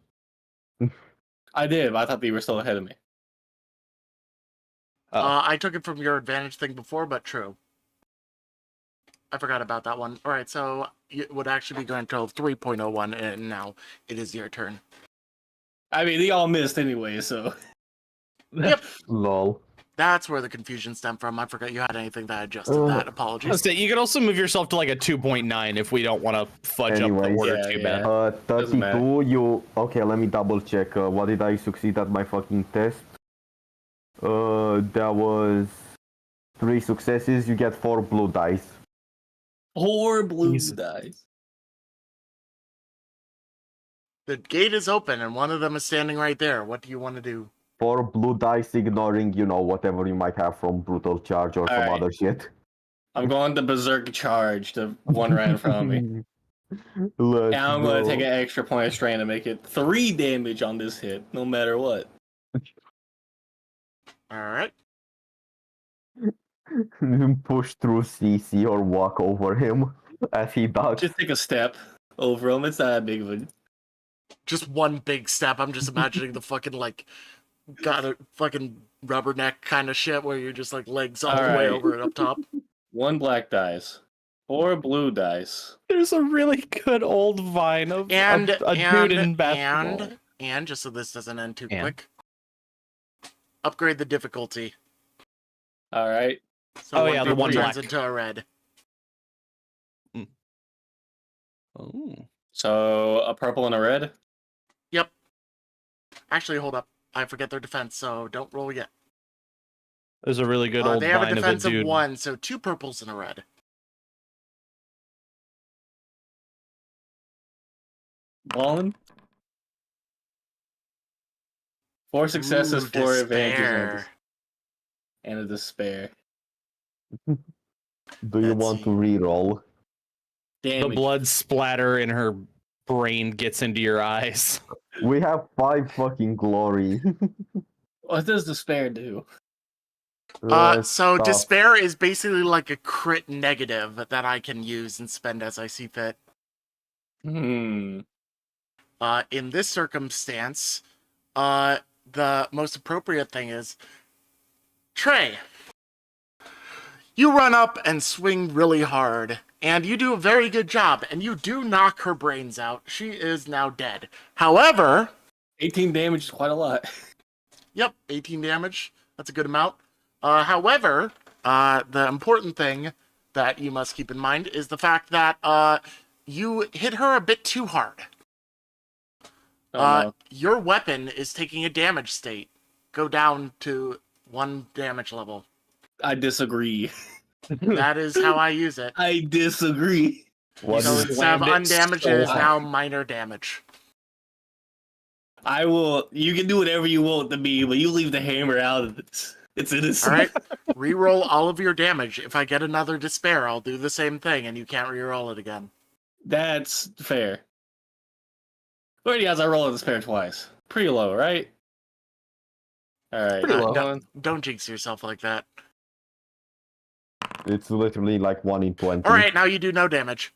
I did, but I thought they were still ahead of me. Oh. I took it from your advantage thing before, but true. I forgot about that one. All right, so it would actually be going to 3.01, and now it is your turn. I mean, they all missed anyway, so. Yep. Lol. That's where the confusion stemmed from. I forgot you had anything that adjusted that. Apologies. You can also move yourself to like a 2.9 if we don't want to fudge up the Anyways. order Yeah, too yeah. bad. Doesn't matter. 32, you... Okay, let me double check. What did I succeed at my fucking test? There was 3 successes, you get 4 blue dice. 4 blue Jesus. dice. The gate is open, and one of them is standing right there. What do you want to do? 4 blue dice, ignoring, you might have from brutal charge or some Alright. other shit. I'm going to berserk charge the one right in front of me. Let's And I'm going go. to take an extra point of strain to make it 3 damage on this hit, no matter what. All right. Push through CC or walk over him as he ducks. Just take a step over him. It's not that big of a. Just one big step. I'm just imagining the fucking, like, got a fucking rubberneck kind of shit where you're just, like, legs all the way Alright. over and up top. 1 black dice. 4 blue dice. There's a really good old vine of And, a dude in basketball. and, just so this doesn't end too And? quick, upgrade the difficulty. Alright. So Oh, one yeah, the purple one turns black. into a red. Oh. So a purple and a red. Yep. Actually, hold up. I forget their defense, so don't roll yet. There's a really good old They have a vine of a defense of dude. 1, so 2 purples and a red. Balling. 4 successes, Ooh, 4 advantages, despair. and a despair. Do you Let's want see. to reroll? The Damage. blood splatter in her brain gets into your eyes. We have 5 fucking glory. What does despair do? So Stop. despair is basically like a crit negative that I can use and spend as I see fit. Hmm. In this circumstance, the most appropriate thing is Trey. You run up and swing really hard, and you do a very good job, and you do knock her brains out. She is now dead. However, 18 damage is quite a lot. yep, 18 damage. That's a good amount. However, the important thing that you must keep in mind is the fact that you hit her a bit too hard. Oh, no. Your weapon is taking a damage state. Go down to 1 damage level. I disagree. That is how I use it. I disagree. What So is- instead of slammed it undamaged, so it is hard. now minor damage. I will. You can do whatever you want to me, but you leave the hammer out of this. It's innocent. Alright? Reroll all of your damage. If I get another despair, I'll do the same thing, and you can't reroll it again. That's fair. What are the odds I roll a despair twice? Pretty low, right? Alright. Pretty low. Don't jinx yourself like that. It's literally like 1 in 20. Alright, now you do no damage.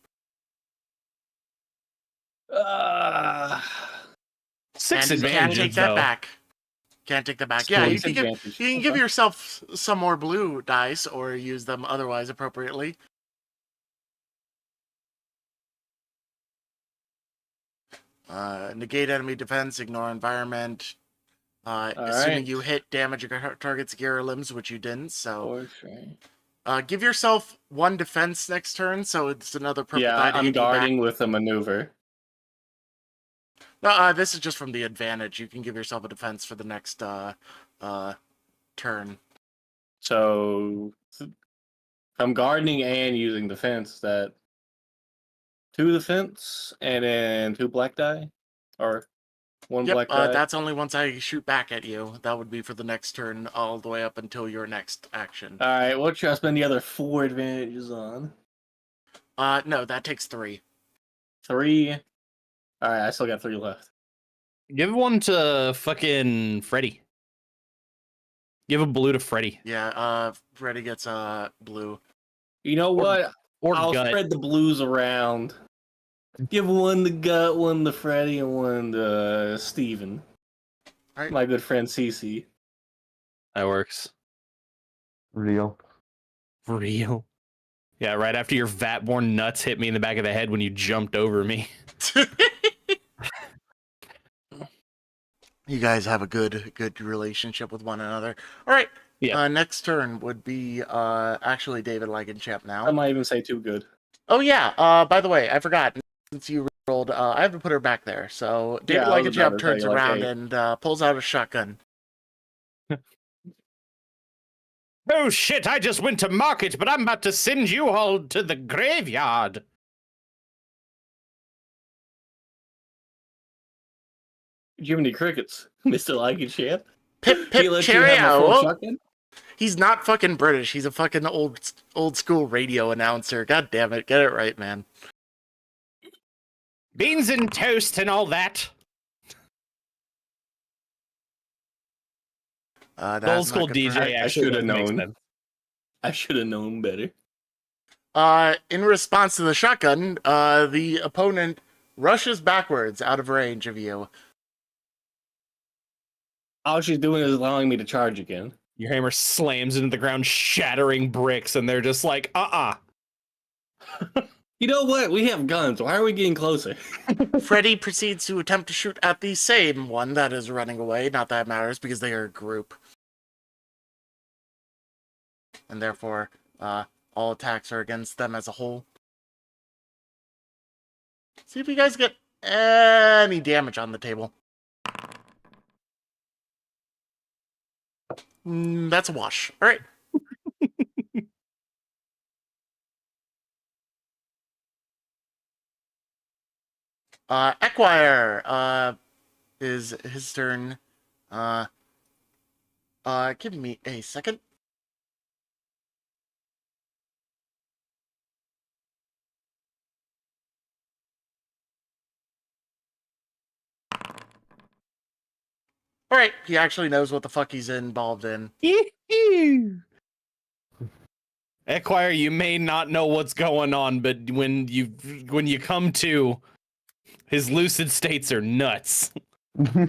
6 And you can't advantages, take that though. back. Can't take that back. Yeah, you can Disadvantage. give yourself some more blue dice or use them otherwise appropriately. Negate enemy defense, ignore environment. Assuming Alright. you hit damage your target's gear or limbs, which you didn't. So, Okay. give yourself 1 defense next turn, so it's another purple die Yeah, to I'm hit you back. guarding with a maneuver. No, this is just from the advantage. You can give yourself a defense for the next turn. So I'm gardening and using defense. That 2 defense and then 2 black die, or 1 Yep, black die. that's only once I shoot back at you. That would be for the next turn, all the way up until your next action. All right, what should I spend the other 4 advantages on? No, that takes 3. 3. All right, I still got 3 left. Give one to fucking Freddy. Give a blue to Freddy. Yeah, Freddy gets blue. You know what? Or I'll gut. spread the blues around. Give 1 to Gut, 1 to Freddy, and 1 to Steven. Alright. My good friend Cece. That works. Real. For real. Yeah, right after your vat-born nuts hit me in the back of the head when you jumped over me. You guys have a good relationship with one another. All right. Yeah. Next turn would be actually David Langenschap now. I might even say too good. Oh yeah. By the way, I forgot. Since you rolled, I have to put her back there. So David Yeah, I was about Langenschap to tell turns you, like, around hey. and pulls out a shotgun. Oh shit, I just went to market, but I'm about to send you all to the graveyard. Do you have any crickets, Mr. Langenschap? Pip He pip let you have a full cheerio. shotgun? He's not fucking British. He's a fucking old school radio announcer. God damn it, get it right, man. Beans and toast and all that. That's The old not school good for DJ her. actually should've does make known. sense. I should have known better. In response to the shotgun, the opponent rushes backwards out of range of you. All she's doing is allowing me to charge again. Your hammer slams into the ground, shattering bricks, and they're just like, You know what? We have guns. Why are we getting closer? Freddy proceeds to attempt to shoot at the same one that is running away. Not that it matters, because they are a group. And therefore, all attacks are against them as a whole. See if you guys get any damage on the table. That's a wash. All right. Equire, is his turn. Give me a second. All right, he actually knows what the fuck he's involved in. Equire, you may not know what's going on, but when you come to, his lucid states are nuts.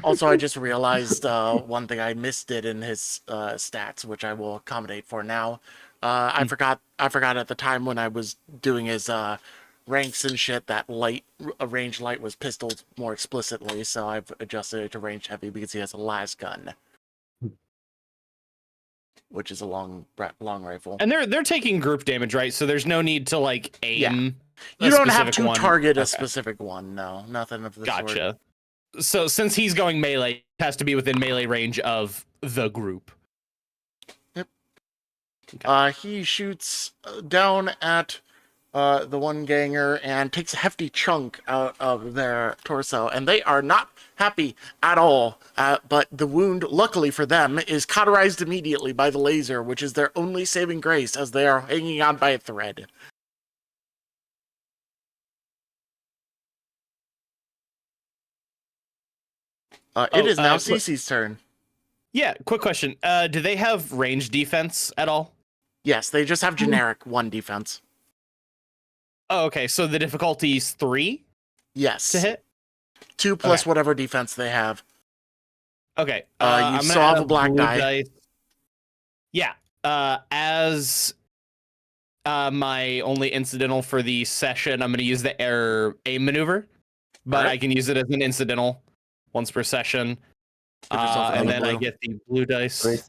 Also, I just realized one thing I missed it in his stats, which I will accommodate for now. I forgot at the time when I was doing his ranks and shit that range light was pistols more explicitly, so I've adjusted it to range heavy because he has a las gun, which is a long rifle. And they're taking group damage, right? So there's no need to like aim. You don't have to one. target a Okay. specific one. No, nothing of the sort. Gotcha. So since he's going melee, it has to be within melee range of the group. Yep. He shoots down at the one ganger and takes a hefty chunk out of their torso, and they are not happy at all. But the wound, luckily for them, is cauterized immediately by the laser, which is their only saving grace as they are hanging on by a thread. It is now Cece's turn. Yeah, quick question. Do they have range defense at all? Yes, they just have generic 1 defense. Oh, okay. So the difficulty's 3 Yes. to hit? 2 plus whatever defense they have. Okay. You I'm still gonna have add a black blue die. dice. Yeah. As my only incidental for the session, I'm going to use the air aim maneuver, but Alright. I can use it as an incidental once per session. Give yourself And another then I blue. get the blue dice. Wait,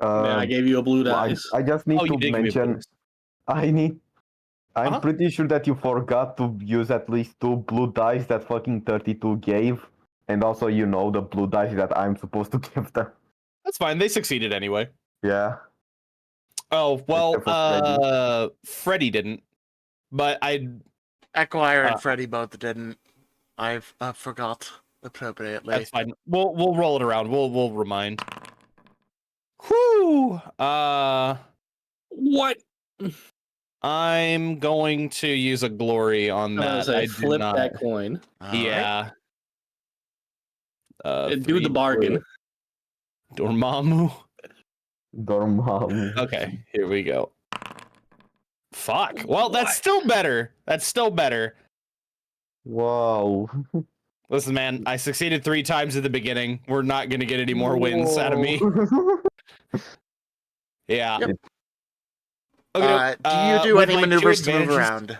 I gave you a blue well, dice. I just need Oh, you to did give me a blue mention. dice. I'm Uh-huh. pretty sure that you forgot to use at least 2 blue dice that fucking 32 gave, and also the blue dice that I'm supposed to give them. That's fine. They succeeded anyway. Yeah. Oh, well, Except for Freddy didn't. But Equire and Freddy both didn't. I forgot appropriately. that's fine. We'll roll it around. We'll remind. Whew. What? I'm going to use a glory on that. I do flip not. that coin. Alright. Yeah. Do the bargain. Dormammu. Dormammu. Okay, here we go. Fuck. Well, that's still better. That's still better. Wow. Listen, man, I succeeded 3 times at the beginning. We're not going to get any more wins out of me. Yeah. Yep. Okay, Do you do with any my 2 maneuvers to move advantages-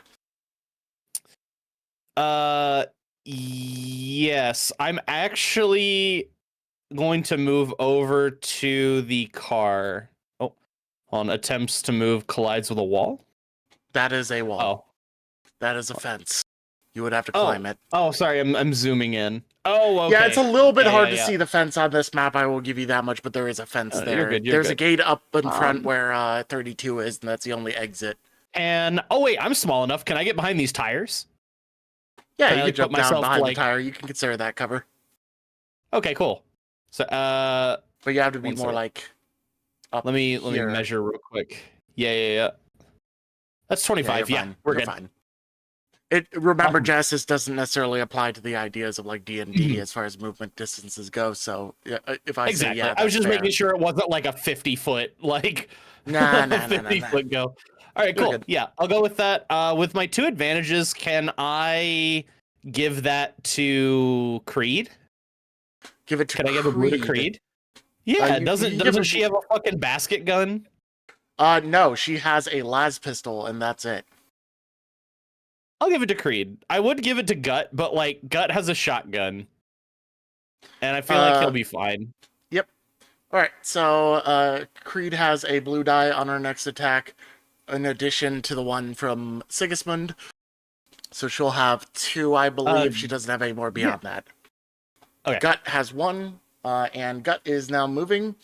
around? Yes. I'm actually going to move over to the car. Oh, on attempts to move collides with a wall. That is a wall. Oh. That is a fence. You would have to Oh. climb it. Oh, sorry. I'm zooming in. Oh, okay. Yeah, it's a little bit Yeah, hard yeah, to yeah. see the fence on this map. I will give you that much, but there is a fence You're there. good, you're There's a good. gate up in front where 32 is, and that's the only exit. And oh wait, I'm small enough. Can I get behind these tires? Yeah, Can you I, can like, jump put down myself, behind like- the tire. You can consider that cover. Okay, cool. So But you have to be One more second. like up let me here. measure real quick. Yeah. That's Yeah, 25. you're Yeah, fine. we're You're good. fine. Remember, Genesys doesn't necessarily apply to the ideas of like D&D as far as movement distances go. So if I say yeah, I was that's just fair. making sure it wasn't like a 50-foot, like Nah. 50-foot go. All right, You're cool. good. Yeah, I'll go with that. With my 2 advantages, can I give that to Creed? Give it to Can I give a blue to Creed? Yeah, you doesn't give her she have a fucking basket gun? No, she has a las pistol, and that's it. I'll give it to Creed. I would give it to Gut, but like Gut has a shotgun, and I feel like he'll be fine. Yep. All right. So Creed has a blue die on her next attack, in addition to the one from Sigismund. So she'll have 2, I believe. She doesn't have any more beyond that. Okay. Gut has 1, and Gut is now moving.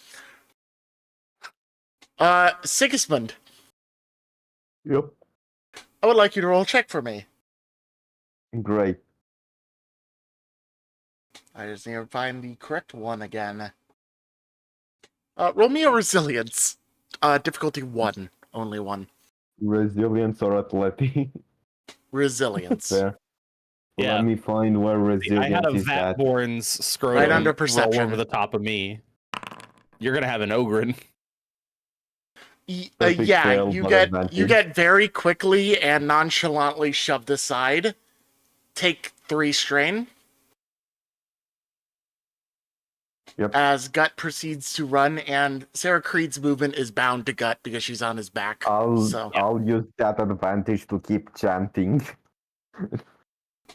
Sigismund, Yep. I would like you to roll a check for me. Great. I just need to find the correct one again. Roll me a resilience. Difficulty 1. Only 1. Resilience or athletic? Resilience. There. Yeah. Let me find where resilience I had a is at. Vatborn's scrotum Right under roll perception. over the top of me. You're gonna have an Ogren. Perfect Yeah, fail, you but get advantage. very quickly and nonchalantly shoved aside. Take 3 strain. Yep. As Gut proceeds to run, and Sarah Creed's movement is bound to Gut because she's on his back. I'll use that advantage to keep chanting.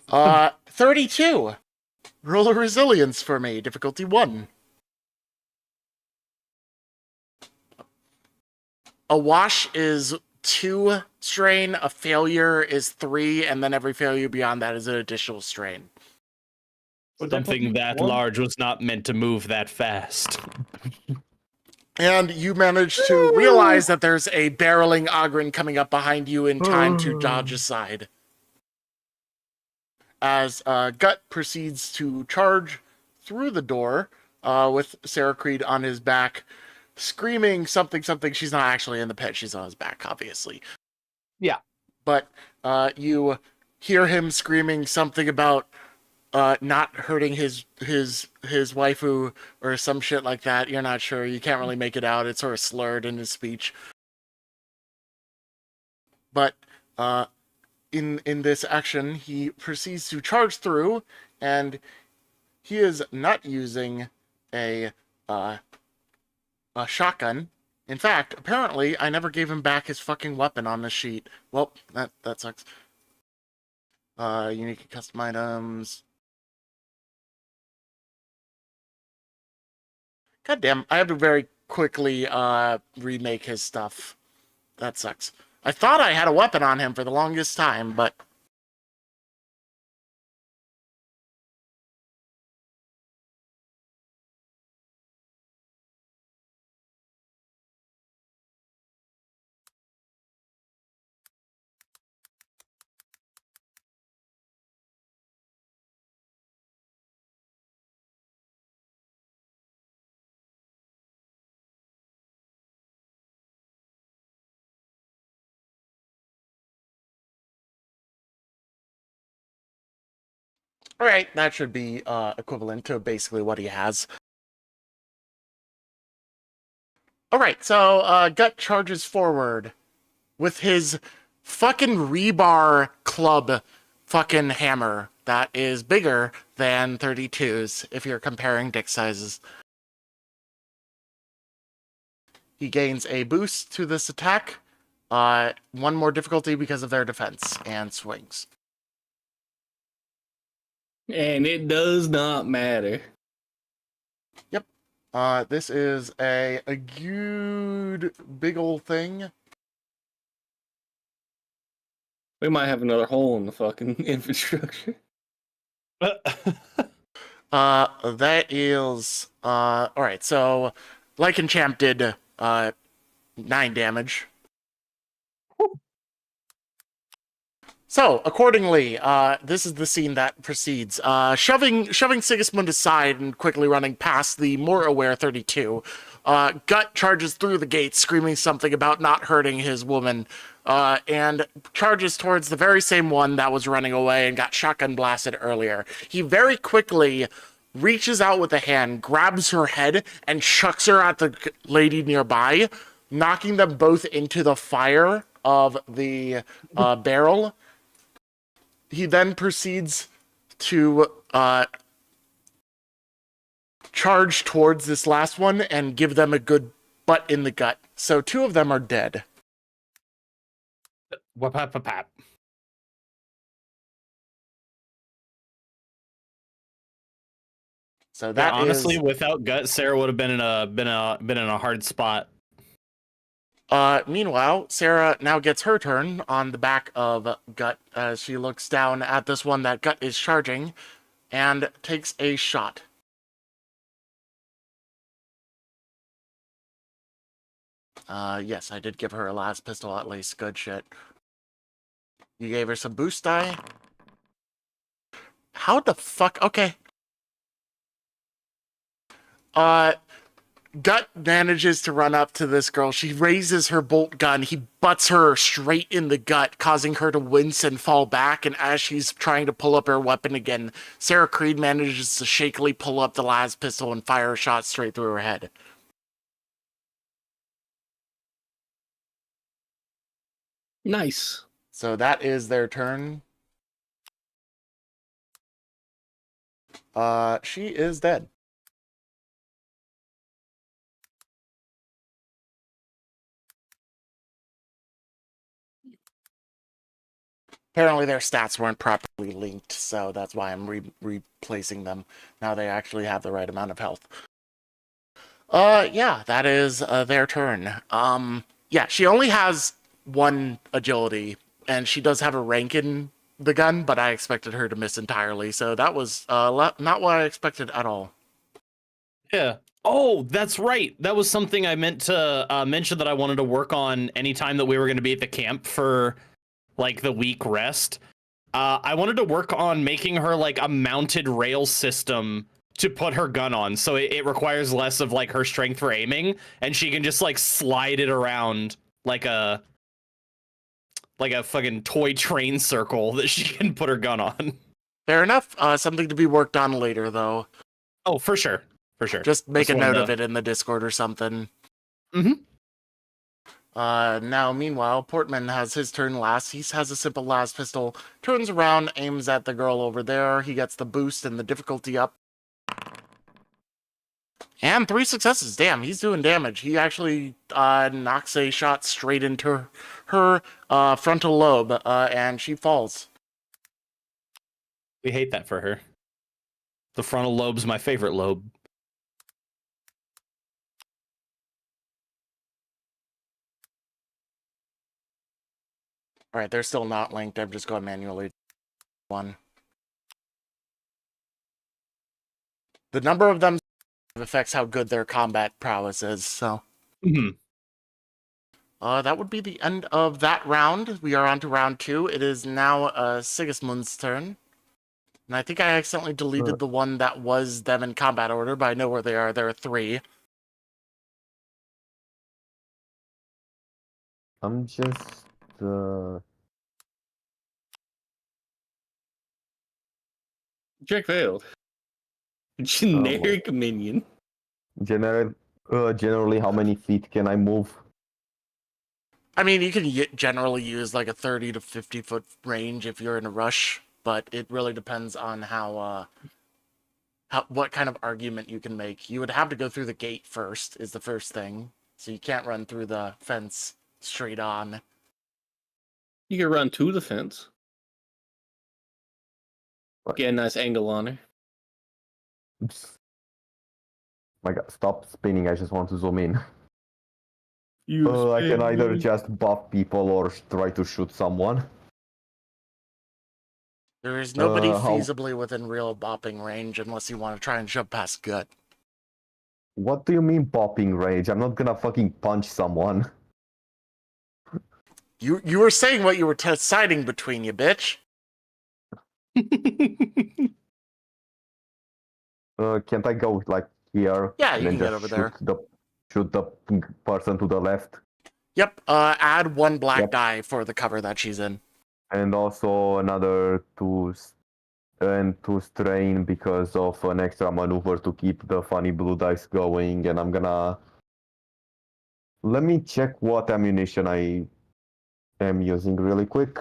32. Roll a resilience for me. Difficulty 1. A wash is 2 strain, a failure is 3, and then every failure beyond that is an additional strain. Something that large was not meant to move that fast. And you manage to realize that there's a barreling Ogren coming up behind you in time to dodge aside. As Gut proceeds to charge through the door with Sarah Creed on his back, screaming something. She's not actually in the pit. She's on his back, obviously. Yeah. But you hear him screaming something about not hurting his waifu or some shit like that. You're not sure. You can't really make it out. It's sort of slurred in his speech. But in this action, he proceeds to charge through, and he is not using a shotgun. In fact, apparently, I never gave him back his fucking weapon on the sheet. Well, that sucks. Unique and custom items. God damn, I have to very quickly remake his stuff. That sucks. I thought I had a weapon on him for the longest time, but... Alright, that should be equivalent to basically what he has. Alright, so Gut charges forward with his fucking rebar club fucking hammer that is bigger than 32's if you're comparing dick sizes. He gains a boost to this attack, 1 more difficulty because of their defense, and swings. And it does not matter. Yep. This is a good big old thing. We might have another hole in the fucking infrastructure. That is alright, so Lycanchamp did 9 damage. So, accordingly, this is the scene that proceeds. Shoving Sigismund aside and quickly running past the more aware 32, Gut charges through the gate, screaming something about not hurting his woman, and charges towards the very same one that was running away and got shotgun blasted earlier. He very quickly reaches out with a hand, grabs her head, and chucks her at the lady nearby, knocking them both into the fire of the barrel. He then proceeds to charge towards this last one and give them a good butt in the gut. So 2 of them are dead. Wap-pap-pap-pap. So that honestly, is... without gut, Sarah would have been in a hard spot. Meanwhile, Sarah now gets her turn on the back of Gut as she looks down at this one that Gut is charging and takes a shot. Yes, I did give her a last pistol at least. Good shit. You gave her some boost die? How the fuck? Okay. Gut manages to run up to this girl. She raises her bolt gun. He butts her straight in the gut, causing her to wince and fall back. And as she's trying to pull up her weapon again, Sarah Creed manages to shakily pull up the last pistol and fire a shot straight through her head. Nice. So that is their turn. She is dead. Apparently their stats weren't properly linked, so that's why I'm replacing them. Now they actually have the right amount of health. Yeah, that is their turn. Yeah, she only has 1 agility, and she does have a rank in the gun, but I expected her to miss entirely, so that was not what I expected at all. Yeah. Oh, that's right. That was something I meant to mention that I wanted to work on anytime that we were going to be at the camp for like the week rest. I wanted to work on making her like a mounted rail system to put her gun on, so it requires less of like her strength for aiming, and she can just like slide it around like a fucking toy train circle that she can put her gun on. Fair enough. Something to be worked on later, though. Oh, for sure. For sure. Just make a note of it in the Discord or something. Mm-hmm. Now, meanwhile, Portman has his turn last. He has a simple last pistol, turns around, aims at the girl over there. He gets the boost and the difficulty up. And 3 successes. Damn, he's doing damage. He actually knocks a shot straight into her frontal lobe, and she falls. We hate that for her. The frontal lobe's my favorite lobe. Alright, they're still not linked. I'm just going manually. 1. The number of them affects how good their combat prowess is, so. Mm-hmm. That would be the end of that round. We are on to round 2. It is now Sigismund's turn. And I think I accidentally deleted the one that was them in combat order, but I know where they are. There are 3. I'm just... Check failed. Generic minion. Generally, how many feet can I move? I mean, you can generally use like a 30 to 50 foot range if you're in a rush, but it really depends on what kind of argument you can make. You would have to go through the gate first, is the first thing. So you can't run through the fence straight on. You can run to the fence. Get a nice angle on her. Oops. My God, stop spinning. I just want to zoom in. I can either just buff people or try to shoot someone. There is nobody feasibly within real bopping range unless you want to try and jump past Gut. What do you mean bopping range? I'm not gonna fucking punch someone. You were saying what you were deciding between you, bitch. Can't I go like here? Yeah, you and can then get just over there. shoot shoot the person to the left. Yep. Add 1 black Yep. die for the cover that she's in. And also another 2 strain because of an extra maneuver to keep the funny blue dice going. And I'm gonna... Let me check what ammunition I am using really quick.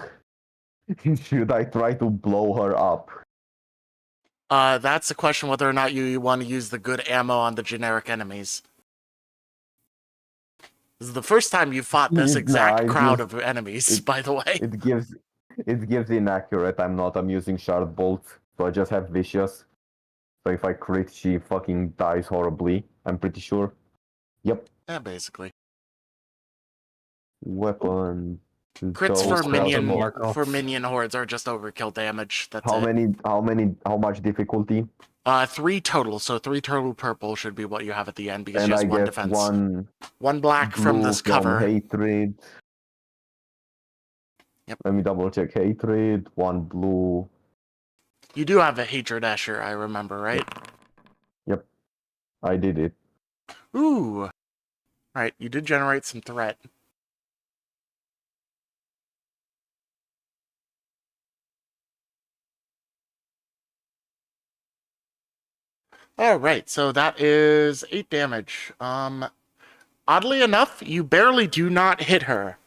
Should I try to blow her up? That's the question, whether or not you want to use the good ammo on the generic enemies. This is the first time you fought this exact crowd of enemies, by the way. It gives inaccurate. I'm using sharp bolts, so I just have vicious. So if I crit, she fucking dies horribly. I'm pretty sure. Yep. Yeah, basically. Weapon. Crits Those for minion hordes are just overkill damage. That's how much difficulty? 3 total, so 3 total purple should be what you have at the end because And she has I 1 guess defense. 1 black blue from this cover. Hatred. Yep. Let me double check hatred. 1 blue. You do have a hatred Escher, I remember, right? Yep. I did it. Ooh. Alright, you did generate some threat. Alright, so that is 8 damage. Oddly enough, you barely do not hit her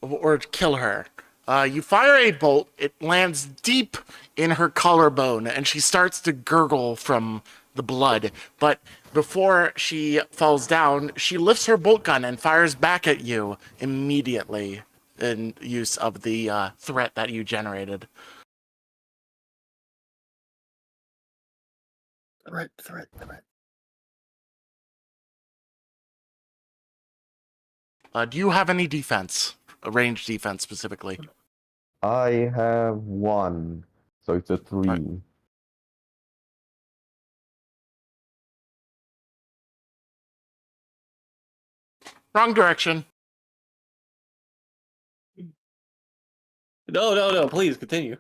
or kill her. You fire a bolt, it lands deep in her collarbone, and she starts to gurgle from the blood. But before she falls down, she lifts her bolt gun and fires back at you immediately in use of the threat that you generated. Threat. Do you have any defense? Range defense specifically? I have 1, so it's a 3. Right. Wrong direction. No, please continue.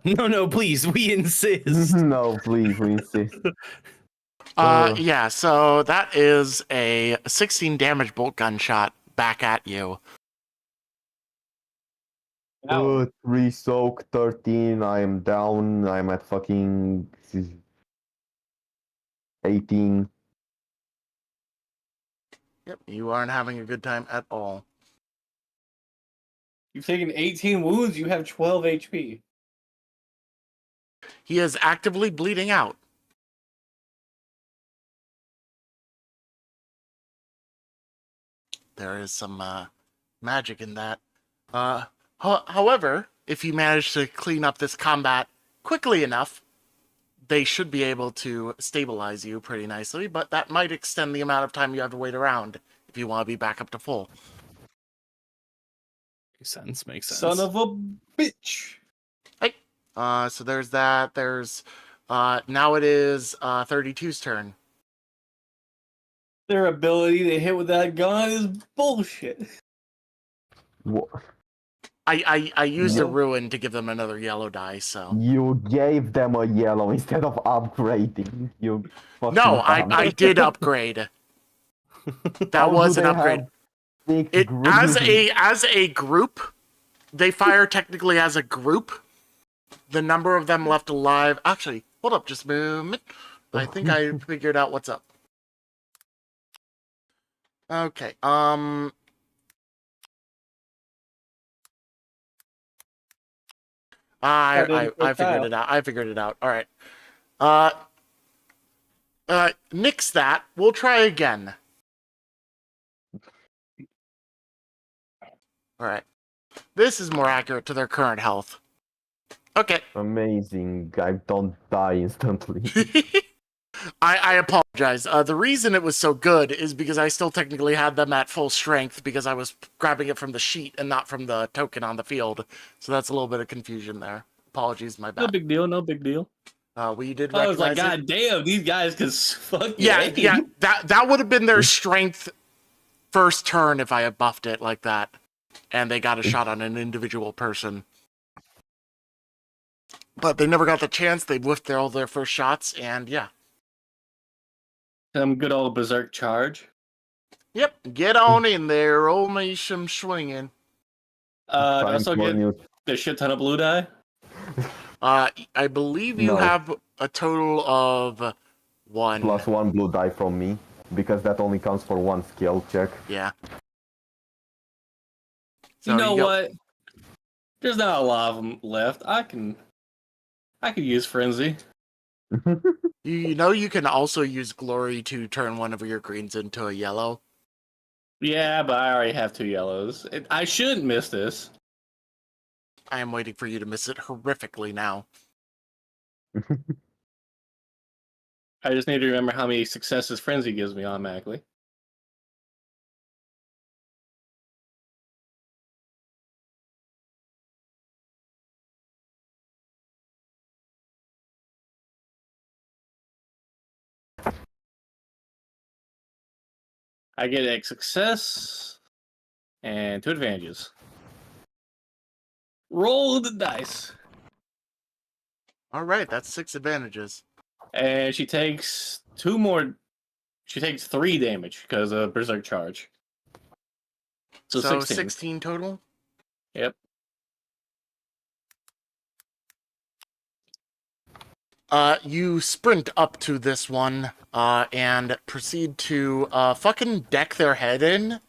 No, please, we insist. No, please, we insist. Yeah, so that is a 16 damage bolt gun shot back at you. 3 soak, 13. I am down. I'm at fucking 18. Yep, you aren't having a good time at all. You've taken 18 wounds, you have 12 HP. He is actively bleeding out. There is some magic in that. However, if you manage to clean up this combat quickly enough, they should be able to stabilize you pretty nicely, but that might extend the amount of time you have to wait around if you want to be back up to full. Makes sense. Son of a bitch. Hey, so there's that. There's now it is 32's turn. Their ability to hit with that gun is bullshit. What? I used a ruin to give them another yellow die, so. You gave them a yellow instead of upgrading. You fucking No, I did upgrade. That was an upgrade. As a group, they fire technically as a group. The number of them left alive. Actually, hold up just a moment. I think I figured out what's up. Okay. I figured it out. I figured it out. All right. Nix that. We'll try again. All right. This is more accurate to their current health. Okay. Amazing. I don't die instantly. I apologize. The reason it was so good is because I still technically had them at full strength because I was grabbing it from the sheet and not from the token on the field. So that's a little bit of confusion there. Apologies, my bad. No big deal. We did I was like, recognize God damn, these guys can fuck yeah. That would have been their strength first turn if I had buffed it like that. And they got a shot on an individual person. But they never got the chance. They whiffed all their first shots, and yeah. Some good old berserk charge. Yep, get on in there, roll me some swinging. Time Also for get new- a shit ton of blue die. I believe you No. have a total of 1. plus 1 blue die from me, because that only counts for 1 skill check. Yeah. You know got- what? There's not a lot of them left. I could use frenzy. You know you can also use glory to turn one of your greens into a yellow. Yeah, but I already have 2 yellows. I shouldn't miss this. I am waiting for you to miss it horrifically now. I just need to remember how many successes frenzy gives me automatically. I get a success and 2 advantages. Roll the dice. All right, that's 6 advantages. And she takes 2 more. She takes 3 damage because of Berserk Charge. So 16. 16 total? Yep. You sprint up to this one, and proceed to, fucking deck their head in.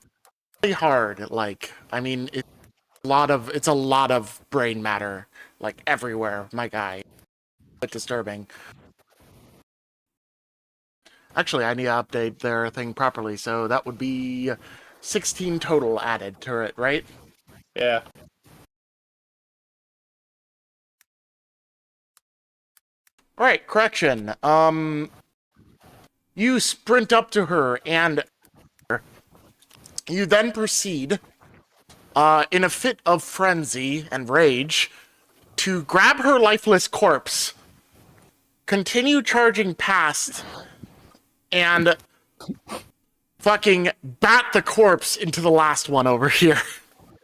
Really hard, like, I mean, it's a lot of brain matter, like, everywhere, my guy. Quite disturbing. Actually, I need to update their thing properly, so that would be 16 total added to it, right? Yeah. Alright, correction. You sprint up to her, and you then proceed, in a fit of frenzy and rage, to grab her lifeless corpse, continue charging past, and fucking bat the corpse into the last one over here.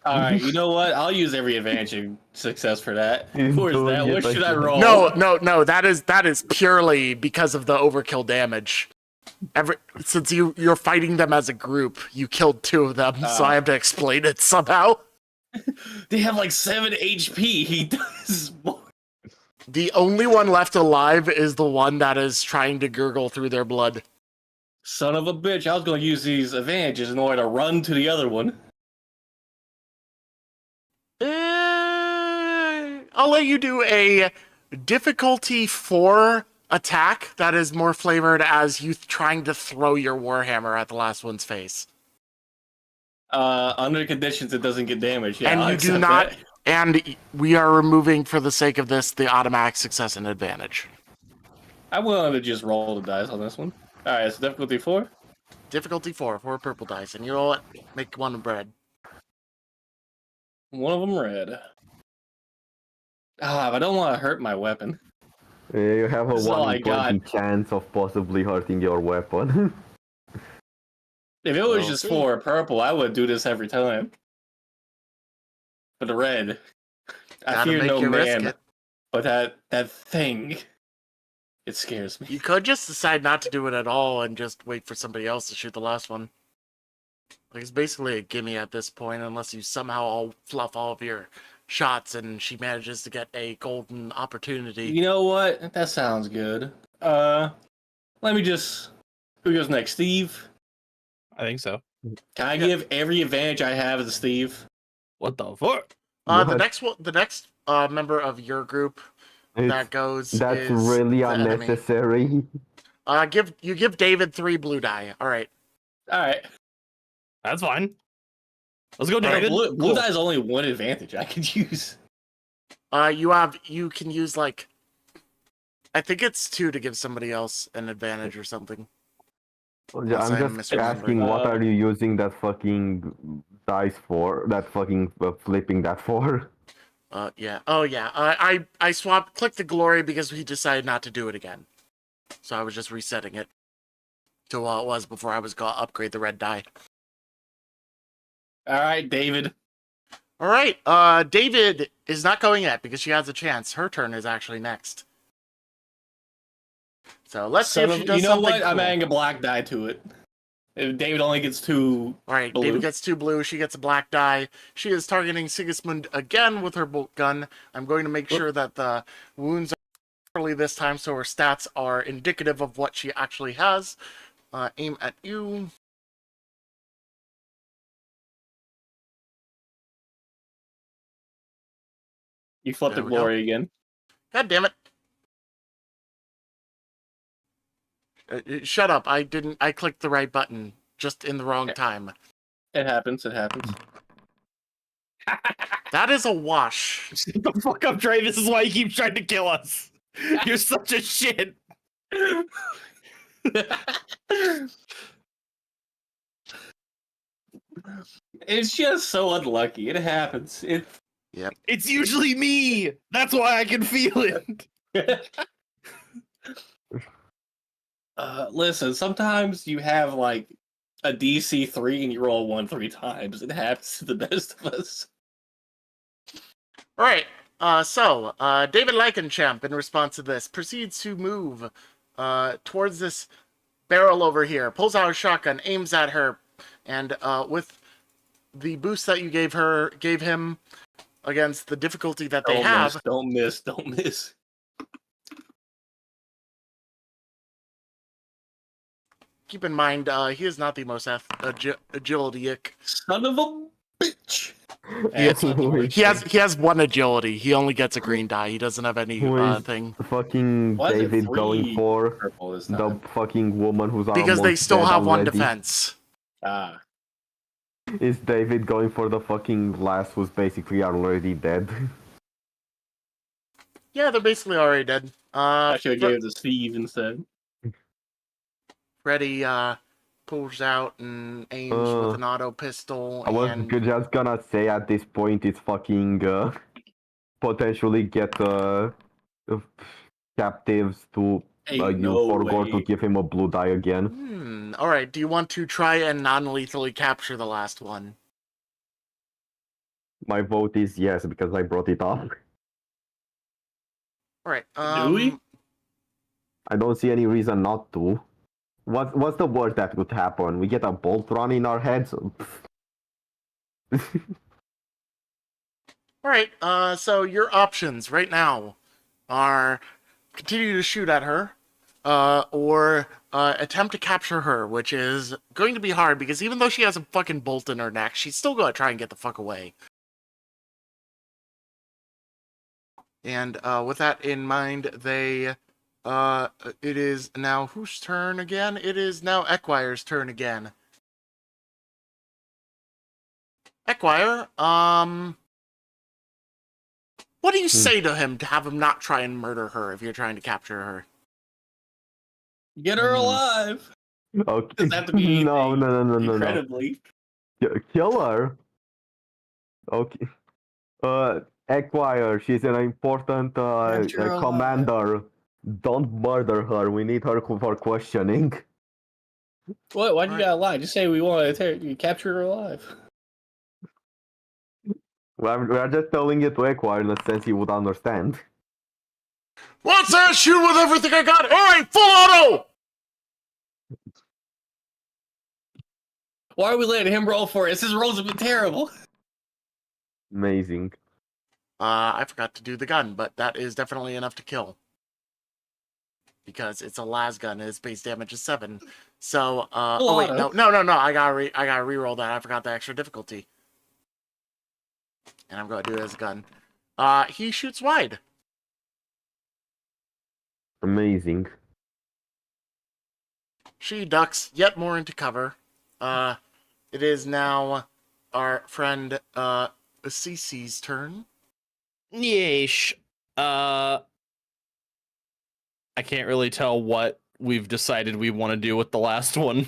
Alright, you know what? I'll use every advantage and success for that. He's Who is doing that? it What like should I that. roll? No, that is purely because of the overkill damage. Since you're fighting them as a group, you killed 2 of them, so I have to explain it somehow. They have like 7 HP. He does more. The only one left alive is the one that is trying to gurgle through their blood. Son of a bitch. I was going to use these advantages in order to run to the other one. I'll let you do a difficulty 4 attack that is more flavored as you trying to throw your warhammer at the last one's face. Under conditions, it doesn't get damaged. Yeah, And I'll you do accept not, that. and we are removing, for the sake of this, the automatic success and advantage. I'm willing to just roll the dice on this one. Alright, so difficulty 4. Difficulty 4 purple dice, and you'll make one red. One of them red. But I don't want to hurt my weapon. You have a This is all 1 I in 20 chance of possibly hurting your weapon. If it was just Okay. 4 purple, I would do this every time. But the red, I Gotta fear make no you risk man. it. But that thing, it scares me. You could just decide not to do it at all and just wait for somebody else to shoot the last one. Like, it's basically a gimme at this point, unless you somehow all fluff all of your shots and she manages to get a golden opportunity. You know what? That sounds good. Let me just. Who goes next? Steve? I think so. Can I give every advantage I have to Steve? What the fuck? The What? next member of your group that goes That's is really the enemy. unnecessary. Give David 3 blue die. All right. Alright. That's fine. Let's go, Alright, David. Blue Cool. die is only 1 advantage I could use. You can use, like, I think it's 2 to give somebody else an advantage or something. I'm Unless I'm just misremembering. asking, what are you using that fucking dice for? That fucking flipping that for? Yeah. Oh, yeah. I clicked the glory because we decided not to do it again. So I was just resetting it to what it was before I was going to upgrade the red die. Alright, David. All right. David is not going yet because she has a chance. Her turn is actually next. So let's see if she does you know something what? I'm cool. adding a black die to it. If David only gets 2 All right, blue. David gets 2 blue. She gets a black die. She is targeting Sigismund again with her bolt gun. I'm going to make sure that the wounds are early this time, so her stats are indicative of what she actually has. Aim at you. You flipped There the we go. glory again. God damn it! Shut up! I didn't. I clicked the right button just in the wrong time. It happens. It happens. That is a wash. Shut the fuck up, Trey. This is why you keep trying to kill us. You're such a shit. It's just so unlucky. It happens. It's usually me. That's why I can feel it. Listen, sometimes you have like a DC 3 and you roll 1 3 times. It happens to the best of us. All right. So David Leichenchamp, in response to this, proceeds to move towards this barrel over here, pulls out a shotgun, aims at her, and with the boost that you gave him against the difficulty that they have. Don't miss. Keep in mind, he is not the most agility-ic. Son of a bitch. He has 1 agility. He only gets a green die. He doesn't have any thing. Fucking Why is it David 3 going for purple this the time? fucking woman who's Because they almost still dead have 1 already. defense. Ah. Is David going for the fucking lass who's basically already dead? Yeah, they're basically already dead. I should have gave it to Steve instead. Freddy pulls out and aims with an auto pistol. I was just gonna say at this point it's fucking potentially get captives to you forgot to give him a blue die again. Alright, do you want to try and non-lethally capture the last one? My vote is yes, because I brought it up. Alright, Do we? I don't see any reason not to. What's the worst that could happen? We get a bolt run in our heads? Alright, so your options right now are continue to shoot at her, or attempt to capture her, which is going to be hard because even though she has a fucking bolt in her neck, she's still gonna try and get the fuck away. And with that in mind, it is now whose turn again? It is now Equire's turn again. Equire, what do you say to him to have him not try and murder her if you're trying to capture her? Get her alive. Okay. Doesn't have to be no. incredibly. Kill her. Okay. Acquire. She's an important commander. Don't murder her. We need her for questioning. What? Why'd you gotta lie? Just say we want to capture her alive. We're just telling it to Acquire in a sense he would understand. What's that? Shoot with everything I got! Alright, full auto! Why are we letting him roll for it? His rolls have been terrible. Amazing. I forgot to do the gun, but that is definitely enough to kill. Because it's a las gun and its base damage is 7. So, oh wait, no, I gotta re-roll that. I forgot the extra difficulty. And I'm gonna do it as a gun. He shoots wide. Amazing. She ducks yet more into cover. It is now our friend, Cece's turn. Yeesh. I can't really tell what we've decided we want to do with the last one.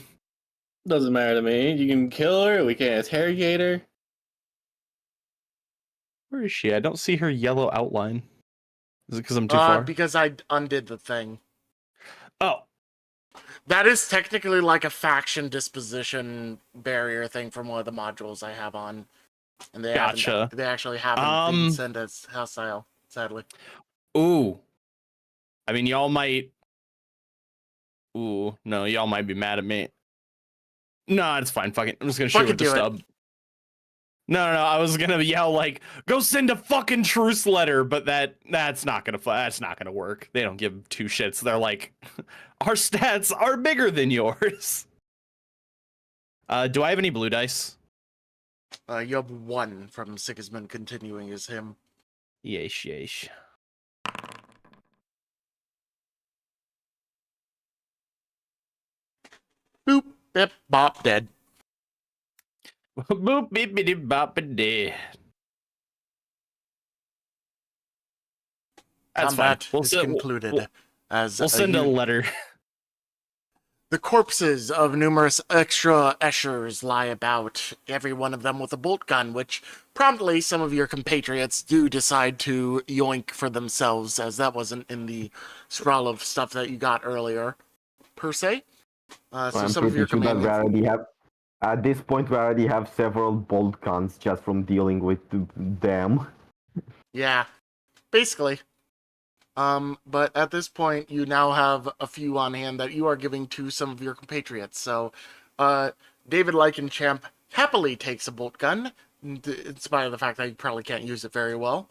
Doesn't matter to me. You can kill her. We can interrogate her. Where is she? I don't see her yellow outline. Is it because I'm too far? Because I undid the thing. Oh. That is technically like a faction disposition barrier thing from one of the modules I have on. And they Gotcha. They actually haven't been sent as hostile, sadly. Ooh. I mean, y'all might Ooh, no, y'all might be mad at me. No, it's fine. Fuck it. I'm just gonna shoot Fucking with the do it. stub. No, I was gonna yell like, "Go send a fucking truce letter," but that's not gonna work. They don't give two shits. They're like, our stats are bigger than yours. Do I have any blue dice? You have 1 from Sigismund continuing as him. Yeesh. Boop, bip, bop, dead. Boop, beep, bop, dead. That's Combat fine. is concluded. We'll send a letter. The corpses of numerous extra Eschers lie about, every one of them with a bolt gun, which promptly some of your compatriots do decide to yoink for themselves, as that wasn't in the sprawl of stuff that you got earlier, per se. So I'm some of your pretty sure that we commanding... already have. At this point, we already have several bolt guns just from dealing with them. Yeah, basically. But at this point, you now have a few on hand that you are giving to some of your compatriots. So, David Lykenchamp happily takes a bolt gun, in spite of the fact that you probably can't use it very well.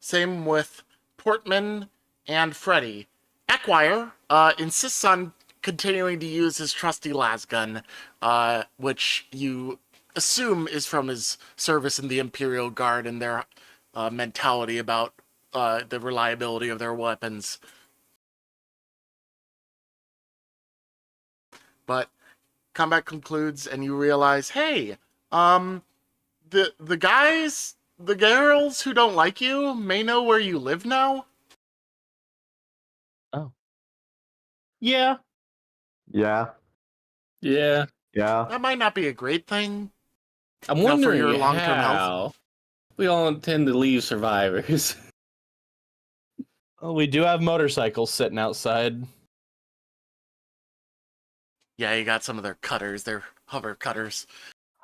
Same with Portman and Freddy. Acquire insists on continuing to use his trusty las gun, which you assume is from his service in the Imperial Guard and their mentality about the reliability of their weapons. But combat concludes and you realize, hey, the girls who don't like you may know where you live now. Oh. Yeah. Yeah. Yeah. That might not be a great thing. I'm Not for wondering your long-term health. how we all intend to leave survivors. Well, we do have motorcycles sitting outside. Yeah, you got some of their cutters, their hover cutters.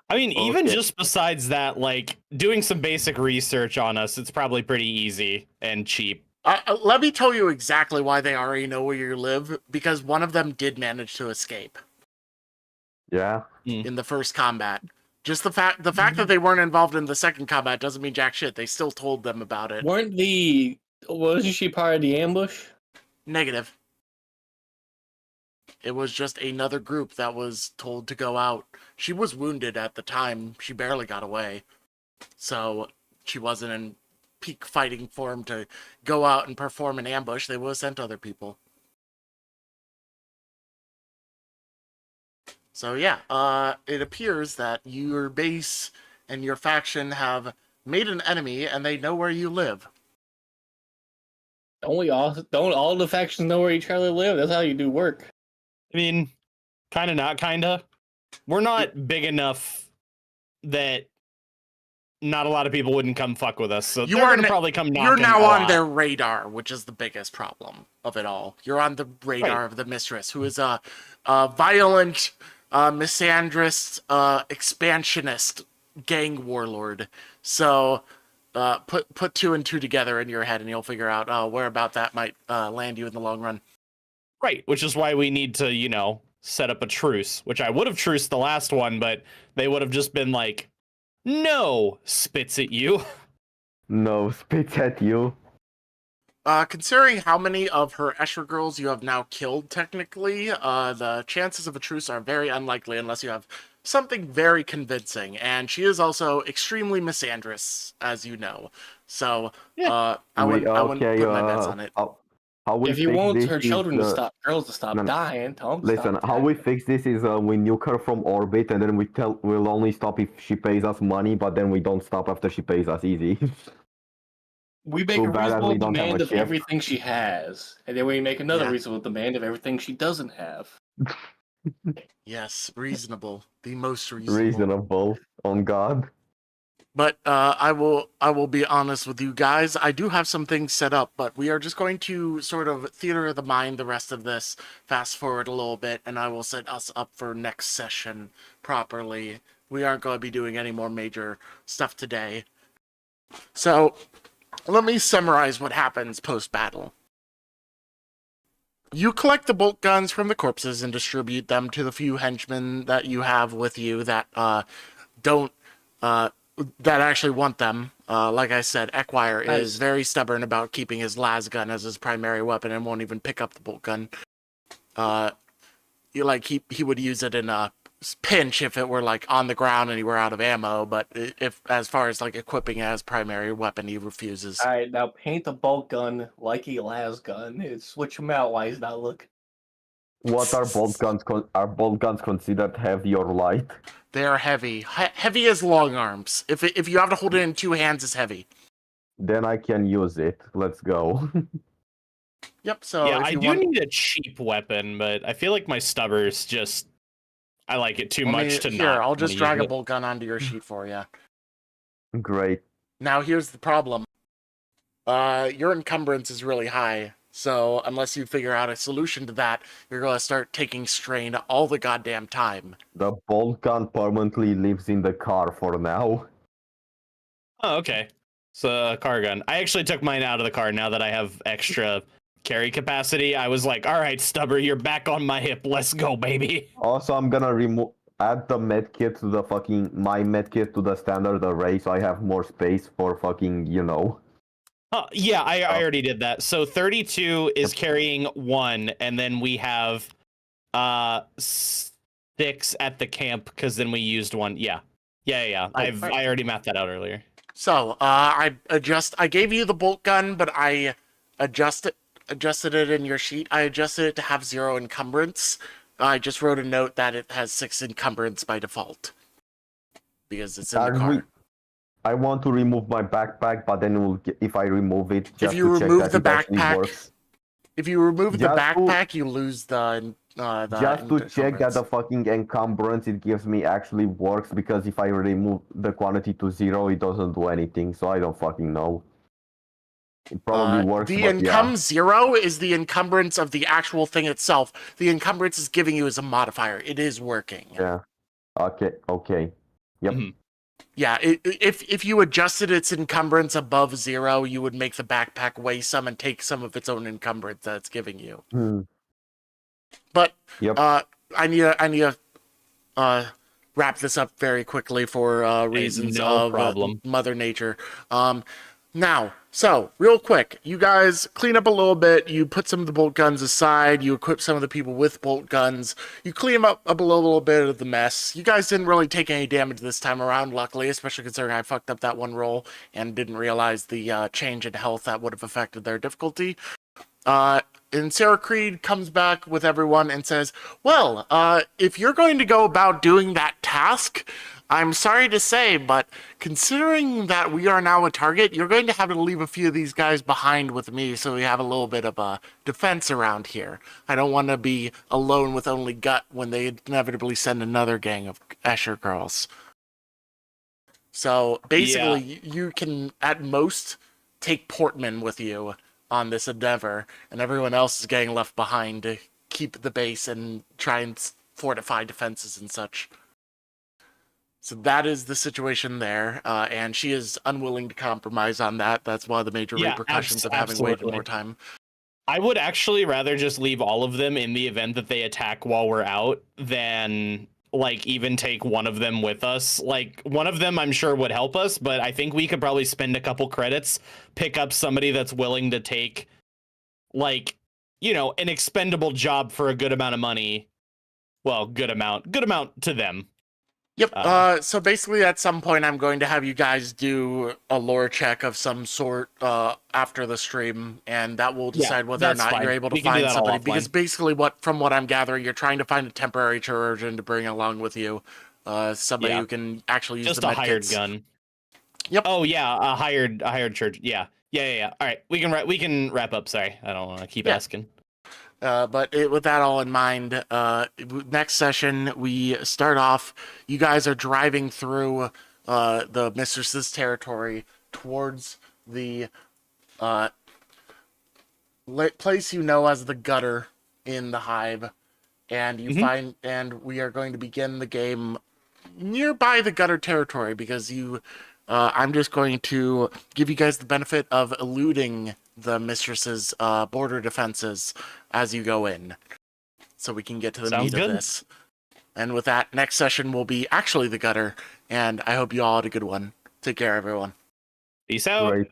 I mean, even Okay. just besides that, like, doing some basic research on us, it's probably pretty easy and cheap. Let me tell you exactly why they already know where you live, because one of them did manage to escape Yeah. in the first combat. Just the fact that they weren't involved in the second combat doesn't mean jack shit. They still told them about it. Wasn't she part of the ambush? Negative. It was just another group that was told to go out. She was wounded at the time. She barely got away. So she wasn't in peak fighting form to go out and perform an ambush. They would have sent other people. So yeah, it appears that your base and your faction have made an enemy and they know where you live. Don't all the factions know where each other live? That's how you do work. I mean, kind of not, kind of. We're not big enough that not a lot of people wouldn't come fuck with us. So You they're are gonna probably come knocking. You're now a on lot. their radar, which is the biggest problem of it all. You're on the radar Right. of the Mistress, who is a violent, misandrist, expansionist gang warlord. So put 2 and 2 together in your head, and you'll figure out where about that might land you in the long run. Right, which is why we need to, set up a truce, which I would have truced the last one, but they would have just been like, no, spits at you. No, spits at you. Considering how many of her Escher girls you have now killed, technically, the chances of a truce are very unlikely unless you have something very convincing. And she is also extremely misandrous, as you know. So, Yeah. I wouldn't put my bets on it. How we If you fix want this her is, children to stop, girls to stop no, no. dying, tell them to Listen, stop how dying. we fix this is we nuke her from orbit, and then we'll only stop if she pays us money, but then we don't stop after she pays us. Easy. We make Too a bad reasonable we don't have demand a of ship. everything she has, and then we make another Yeah. reasonable demand of everything she doesn't have. Yes, reasonable. The most reasonable. Reasonable. On God. But I will be honest with you guys. I do have some things set up, but we are just going to sort of theater of the mind the rest of this. Fast forward a little bit, and I will set us up for next session properly. We aren't going to be doing any more major stuff today. So let me summarize what happens post-battle. You collect the bolt guns from the corpses and distribute them to the few henchmen that you have with you that don't that actually want them. Like I said, Equire is very stubborn about keeping his las gun as his primary weapon and won't even pick up the bolt gun. He would use it in a pinch if it were like on the ground and he were out of ammo, but if as far as like equipping it as primary weapon, he refuses. All right, now paint the bolt gun like a las gun and switch him out while he's not looking. What are bolt guns? Are bolt guns considered heavy or light? They are heavy. Heavy as long arms. If you have to hold it in two hands, it's heavy. Then I can use it. Let's go. Yep. So yeah, I do need a cheap weapon, but I feel like my stubber's just. I like it too much to here, not. I'll just drag a it. bolt gun onto your sheet for you. Great. Now here's the problem. Your encumbrance is really high, so unless you figure out a solution to that, you're gonna start taking strain all the goddamn time. The bolt gun permanently lives in the car for now. Oh, okay. So car gun. I actually took mine out of the car now that I have extra carry capacity. I was like, all right, Stubber, you're back on my hip. Let's go, baby. Also, I'm gonna add the medkit to the my medkit to the standard array, so I have more space for fucking, Yeah, I already did that. So 32 is carrying 1, and then we have 6 at the camp because then we used 1. Yeah. I already mapped that out earlier. So I gave you the bolt gun, but I adjusted it in your sheet. I adjusted it to have 0 encumbrance. I just wrote a note that it has 6 encumbrance by default because it's in the car. I want to remove my backpack, but then if I remove it, just if you to check remove that the it actually backpack, works. If you remove the Just backpack, you lose the just to check that the fucking encumbrance it gives me actually works, because if I remove the quantity to 0, it doesn't do anything, so I don't fucking know. It probably works, The but encum 0 is the encumbrance of the actual thing itself. The encumbrance is giving you as a modifier. It is working. Yeah. Okay. Yep. Mm-hmm. Yeah, if you adjusted its encumbrance above 0, you would make the backpack weigh some and take some of its own encumbrance that it's giving you. But Yep. I need to wrap this up very quickly for reasons of Mother Nature. Now, so real quick, you guys clean up a little bit. You put some of the bolt guns aside. You equip some of the people with bolt guns. You clean up a little bit of the mess. You guys didn't really take any damage this time around, luckily, especially considering I fucked up that one roll and didn't realize the change in health that would have affected their difficulty. And Sarah Creed comes back with everyone and says, well, if you're going to go about doing that task, I'm sorry to say, but considering that we are now a target, you're going to have to leave a few of these guys behind with me so we have a little bit of a defense around here. I don't want to be alone with only Gut when they inevitably send another gang of Escher girls. So basically, you can at most take Portman with you on this endeavor, and everyone else is getting left behind to keep the base and try and fortify defenses and such. So that is the situation there, and she is unwilling to compromise on that. That's one of the major repercussions of having waited more time. I would actually rather just leave all of them in the event that they attack while we're out than like even take one of them with us. Like one of them I'm sure would help us, but I think we could probably spend a couple credits, pick up somebody that's willing to take like, an expendable job for a good amount of money. Well, good amount to them. Yep. So basically, at some point, I'm going to have you guys do a lore check of some sort after the stream, and that will decide whether or not you're able to find somebody. Because basically, from what I'm gathering, you're trying to find a temporary chirurgeon to bring along with you, somebody who can actually use just the a hired medkits. gun. Yep. Oh yeah, a hired church. Yeah. All right, we can wrap up. Sorry, I don't want to keep asking. But with that all in mind, next session, we start off, you guys are driving through the Mistress's territory towards the place you know as the gutter in the Hive, and you find, and we are going to begin the game nearby the gutter territory, because I'm just going to give you guys the benefit of eluding the Mistress's border defenses as you go in, so we can get to the Sounds meat good. of this. And with that, next session will be actually the gutter, and I hope you all had a good one. Take care, everyone. Peace out. Great.